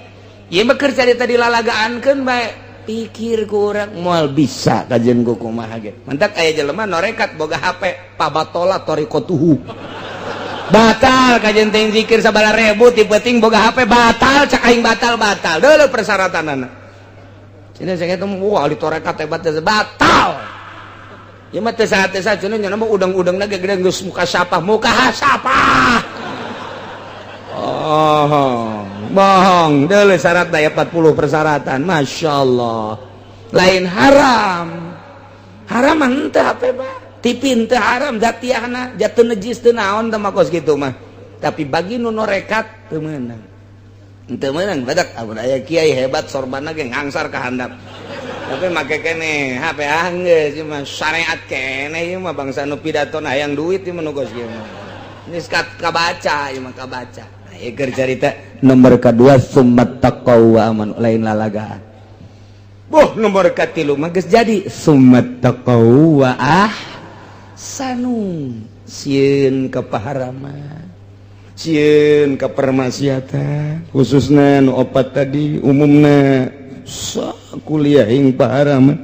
ieu mah keur carita dilalagaankeun bae pikir ku urang moal bisa kajen ku kumaha ge mantak aya jelema norekat boga HP pabatola torikotuhu batal kajen teh zikir sabala ribu ti penting boga HP batal cak aing batal deuleu persyaratanana cenah saya teh wah di torekat hebat batal ieu mah teu saha-saha cenah nya mah udang-udangna ge gede geus muka hasapah oh bohong deuleu syarat aya 40 persyaratan masyaallah lain haram henteu HP mah TV teu haram zatiahna jatuh najis teu naon teh mah kos kitu mah tapi bagi nu norekat teu meunang badak amun aya kiai hebat sorbanna ge ngangsar ka handap tapi make keneh HP geus ieu mah syariat keneh ieu mah bangsa nu pidatona hayang duit ieu mah nu kos kieu mah geus kabaca ieu mah kabaca ieu keur carita nomor kadua summat taqwa aman lain lalagaan nomor katilu mah geus jadi summat taqwa sanu sieun ka paharaman sieun ka permaksiatan khususna nu opat tadi umumna kuliah ing paharaman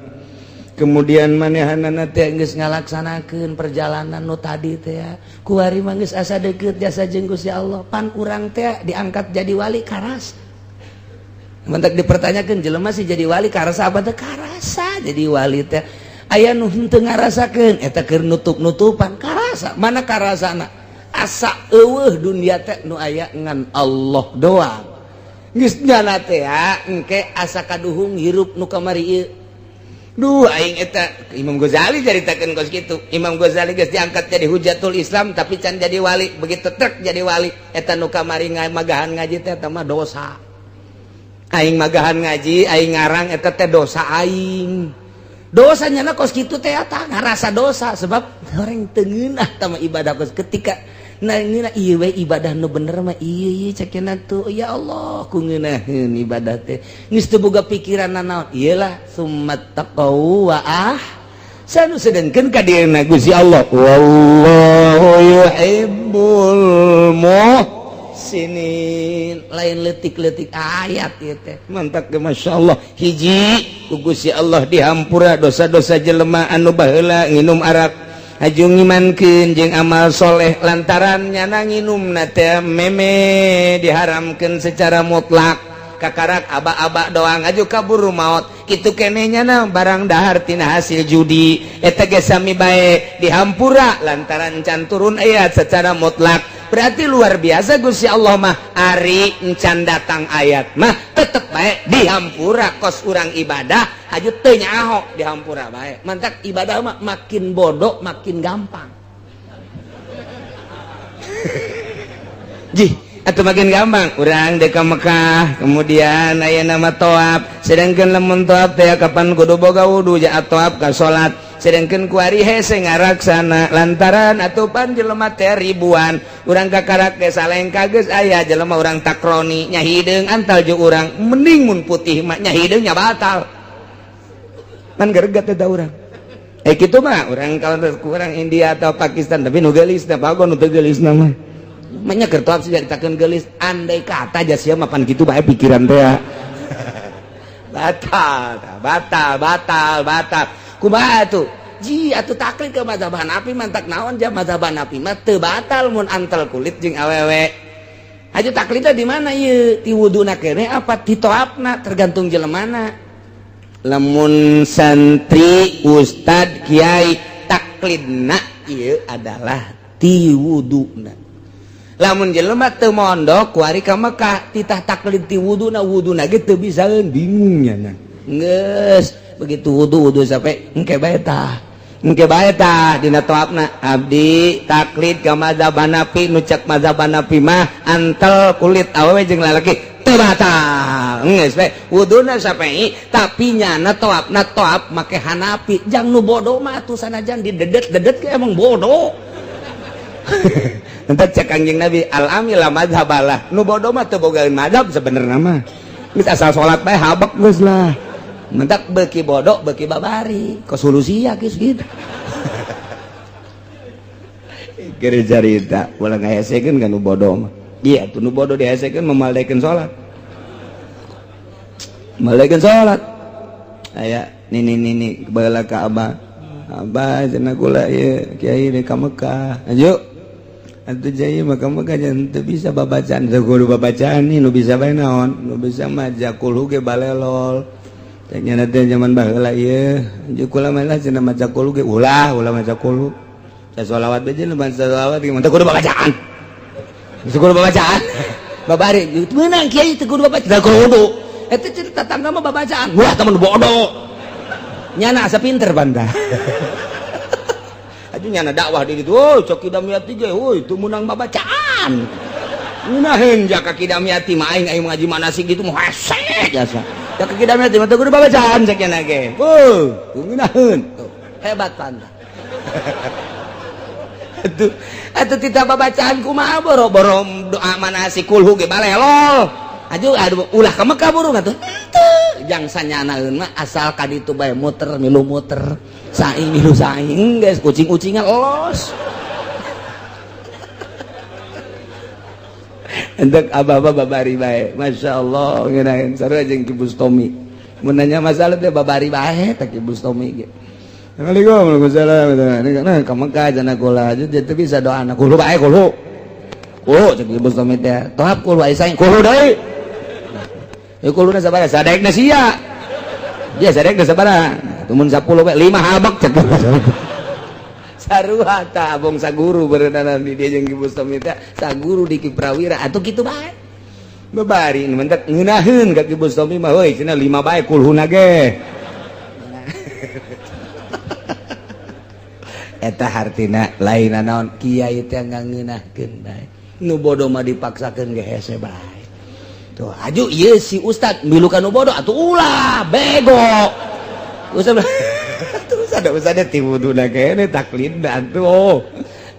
kemudian manehanana teh geus ngalaksanakeun perjalanan nu tadi teh kuari mah geus asa deukeut jasa jeung Gusti Allah pan urang teh diangkat jadi wali karas mentak dipertanyakeun jelema si jadi wali karasa apa teh karasa jadi wali teh aya nu henteu ngarasakeun eta keur nutup-nutupan karasa mana karasana asa eueuh dunia teh nu aya ngan Allah doang geus nyana teh engke asa kaduhung hirup nu kamari ieu duh aing eta Imam Ghazali caritakeun kos kitu Imam Ghazali geus diangkat jadi hujatul Islam tapi can jadi wali begitu trek jadi wali eta nu kamari magahan ngaji teh eta mah dosa aing magahan ngaji aing ngarang eta teh dosa aing dosanya kos kitu teh eta ngarasa dosa sebab orang teu ngeunah tama ibadah kos ketika nina ieu we ibadah nu bener mah ieu cekeuna tuh ya Allah ku ngeunaheun ibadah teh geus teu boga pikiran naon iyalah summat taqwa sanu sedengkeun ka dieuna Gusti Allah wallahu yuhibbul muhsinin lain leutik-leutik ayat ieu teh mantap ge masyaallah hiji ku Gusti Allah dihampura dosa-dosa jelema anu baheula nginum arak hajung ngimankeun jeung amal soleh lantaran nyana nginumna teh meme diharamkeun secara mutlak kakarak aba-aba doang aju kaburu maut kitu keneh nyana barang dahar tina hasil judi eta ge sami bae dihampura lantaran can turun ayat secara mutlak berarti luar biasa Gusti Allah mah ari encan datang ayat mah tetep bae dihampura kos urang ibadah haju teu nyaho dihampura bae mantak ibadah mah makin bodoh makin gampang jih atuh makin gampang urang deka Mekah kemudian aya nama toab sedangkeun lamun toab teh kapan kudu boga wudu jaat toab ka salat sedangkeun kuari hese ngaraksana lantaran atupan jelema teh ribuan urang kakarak ge salengka geus aya jelema urang takroni nya hideung antal jeung urang mending mun putih mah nya hideung nya batal man geregat eta urang kitu mah urang kalau urang India atau Pakistan tapi nu geulis teh bagon nu teu geulisna mah nya keur toab sih ditakeun geulis andai kata jas sia mah pan kitu bae pikiran teh batal kumaha atuh ji atuh taklid ke mazhab Hanafi mantak naon ja mazhab Hanafi mah teu batal mun antel kulit jeung awewe aju taklidna di mana ieu ti wuduna keneh apa ti toabna tergantung jelemana lamun santri ustad kiai taklidna ieu adalah ti wuduna lamun jelema teu mondok kuari ka Mekah titah taklid ti wuduna ge teu bisaeun bingung nya geus begitu wudu sampai engke bae tah dina toabna abdi taklid ka mazhab Hanafi nu cek mazhab Hanafi mah antel kulit awewe jeung lalaki teu batal geus bae wuduna Syafi'i tapi nyana toabna toab make Hanafi jang nu bodoh mah atuh sanajan didedet ke emang bodoh entar cek Kangjeng Nabi al-amila madhabalah nu bodoh mah teu bogaeun madhab sebenarnya mah geus asal salat bae habek geus lah mentak beuki bodoh beuki babari kos solusi ya geus gitu kira cerita ulah ngahesekeun kan nu bodoh mah iya tuh nu bodoh dihesekeun memaldekeun salat maldekeun salat aya nini baheula ka abah cenah kula ieu kiai di ka Mekah ayo atuh jai mah ka Mekah jangan teu bisa babacaan teu kudu babacaan nih nu bisa bae naon nu bisa mah jakul ge balelol tanya teh zaman baheula ieu jeung kula mah cenah maca qul ge ulah maca qul salawat beje nu maca salawat ge teu kudu babacaan teu kudu babacaan babari meunang kiai teu kudu babacaan teu kudu eta cerita tangga mah babacaan wah teman bodoh nyana asa pinter banda aju nyana dakwah di kitu oh cok kidamiati ge euy teu meunang babacaan ngunaheun jaka kidamiati mah aing ngaji manasik gitu mah hese jasa jaka kidamiati mah teu kudu babacaan cek cenah ge ngunaheun hebat banda atuh tita babacaan kumaha boro-boro doa manasik kulhu ge balelol aju aduh ulah ka Mekah burung atuh jang sanyanaeun mah asal ka ditu bae muter milu muter saing milu saing geus kucing-kucingan los entek abah-abah babari bae masyaallah ngeunaheun sarua jeung Ki Bustomi mun nanya masalah teh babari bae teh Ki Bustomi ge Assalamualaikum warahmatullahi wabarakatuh. Nah, ka Mekah cenah kula aja teu bisa doana kulo bae kulo. Kulo cek Ki Bustomi teh. Tohap kulo aya saing kulo deui. Kuluna sabaraha sadekna sia dia sadekna sabaraha tumun 10 we 5 habak cek sarua ta abong saguru berenana di dia jeung Ki Bustomi teh saguru di Ki Prawira atuh kitu bae babari nu mentek ngeunaheun ka Ki Bustomi mah euy cenah 5 bae kulhuna ge eta hartina lain naon kiai teh ngangeunahkeun bae nu bodoh mah dipaksakeun ge hese bae tuh aju ieu si ustad milu ka nu bodoh atuh ulah bego ustad terus ada ustad ti wuduna kene taklid atuh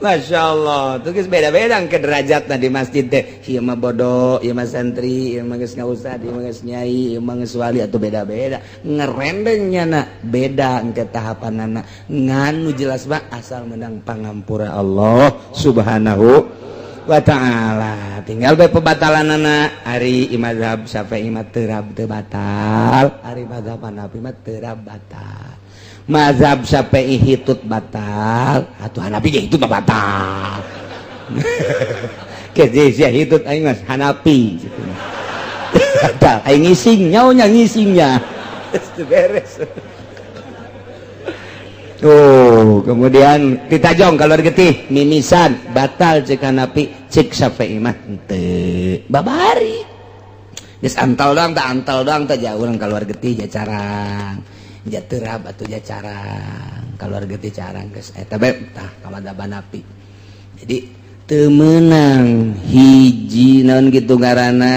masyaallah tuh geus beda-beda ke derajatna di masjid teh ieu mah bodoh ieu mah santri ieu mah geus ngaustad ieu mah geus nyai ieu mah geus wali atuh beda-beda ngerendeng nyana beda engke tahapanana nganu jelas mah asal menang pangampura Allah subhanahu wa ta'ala tinggal bae pebatalanana ari mazhab Syafi'i mah teu batal ari mazhab Hanafi mah teu batal mazhab Syafi'i hitut batal atuh Hanafi ge hitut mah batal ke sia hitut aing mah Hanafi gitu batal aing ngising nyaonya ngisingnya teu beres tuh kemudian kita jong kalau getih mimisan batal cek Hanafi cek Syafi'i mah teu babari geus antal doang teh ja urang kaluar getih ja carang ja teurab atuh ja carang kaluar getih carang geus eta bae tah ka mazhab Hanafi jadi teu meunang hiji naon kitu ngaranna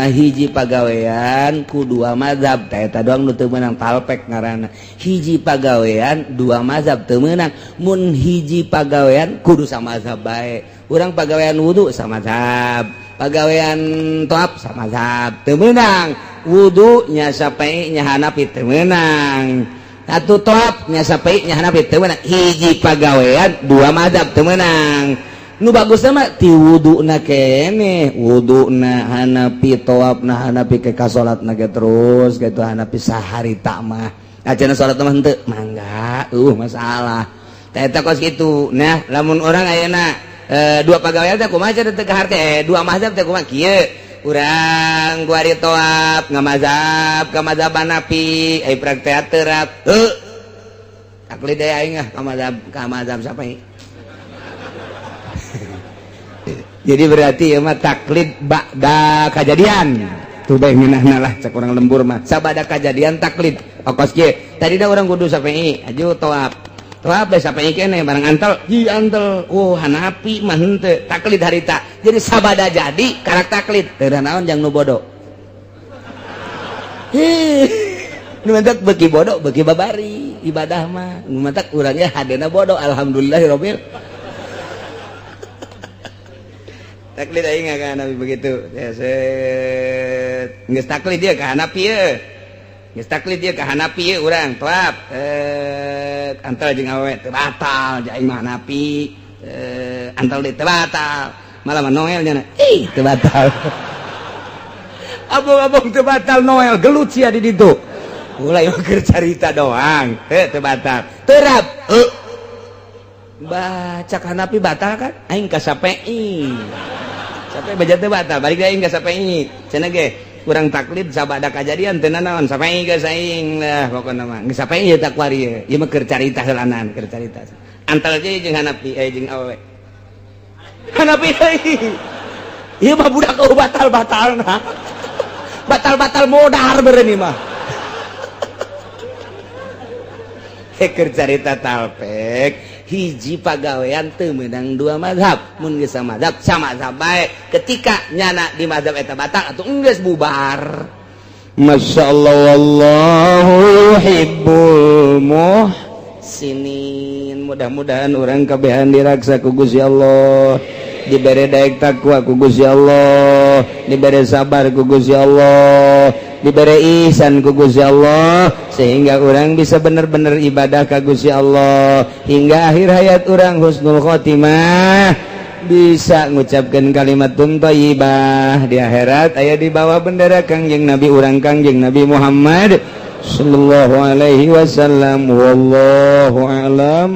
hiji pagawean ku dua mazhab tah eta doang nu teu meunang talpek ngaranna hiji pagawean dua mazhab teu meunang mun hiji pagawean kudu samazhab bae urang pagawean wudu samazhab pagawean toab samazhab teu meunang wudu nya Syafi'i nya Hanafi teu meunang atuh toab nya Syafi'i nya Hanafi teu meunang hiji pagawean dua mazhab teu meunang nu bagusna mah ti wuduna kene wuduna Hanafi toabna Hanafi ke ka salatna ge terus gitu Hanafi saharita mah acan salat mah henteu mangga masalah tah eta kos kitu nah lamun urang ayeuna dua pagawean teh kumaha teh teu kahar teh dua mazhab teh kumaha kieu urang ku ari toab ngamazhab ka mazhab Hanafi ai praktek terap taklid deui aing ka mazhab Syafi'i jadi berarti ya mah taklid ba'da kajadian tuh bae ngeunahna lah cek urang lembur mah sabada kajadian taklid okos kieu tadi da urang kudu Syafi'i aju toab bae Syafi'i kene barang antel ji antel Hanafi mah henteu taklid harita jadi sabada jadi karak taklid teu naon jang nu bodoh nu mentak beuki bodoh beuki babari ibadah mah nu mentak urangnya hadena bodoh alhamdulillahirabbil taklid aing ka Hanafi begitu geus taklid dia ka Hanafi ye geus taklid dia ka Hanafi ye urang toab antal jeung awewe teu batal jeung aing mah Hanafi antal teu batal malah Noelnya teu batal abang teu batal Noel gelut sia di ditu mulai keur carita doang teu batal terap baca hanapi batal kan aing ka sapei sampai baca teu batal balik aing ka sapei cenah ge kurang taklid sabada kejadian teu naon sapei geus aing lah pokona mah geus sapei ieu tak wari ieu mah keur carita heulanan keur carita antal je jeung hanapi jeung awewe hanapi ieu mah budak batal-batalna batal-batal modar bereuni mah keur carita talpek hiji pagawean teu meunang dua mazhab mun geus samazhab samazhab bae ketika nyana di mazhab eta batal atuh geus bubar masyaallah wallahu yuhibbul muhsinin mudah-mudahan urang kabehan diraksa ku Gusti Allah dibere daek takwa ku Gusti Allah dibere sabar ku Gusti Allah diberi ihsan ku Gusti Allah sehingga orang bisa benar-benar ibadah ka Gusti Allah hingga akhir hayat orang husnul khotimah bisa ngucapkan kalimatun thayyibah di akhirat aya di bawah bendera Kangjeng Nabi urang Kangjeng Nabi Muhammad sallallahu alaihi wasallam wallahu alam.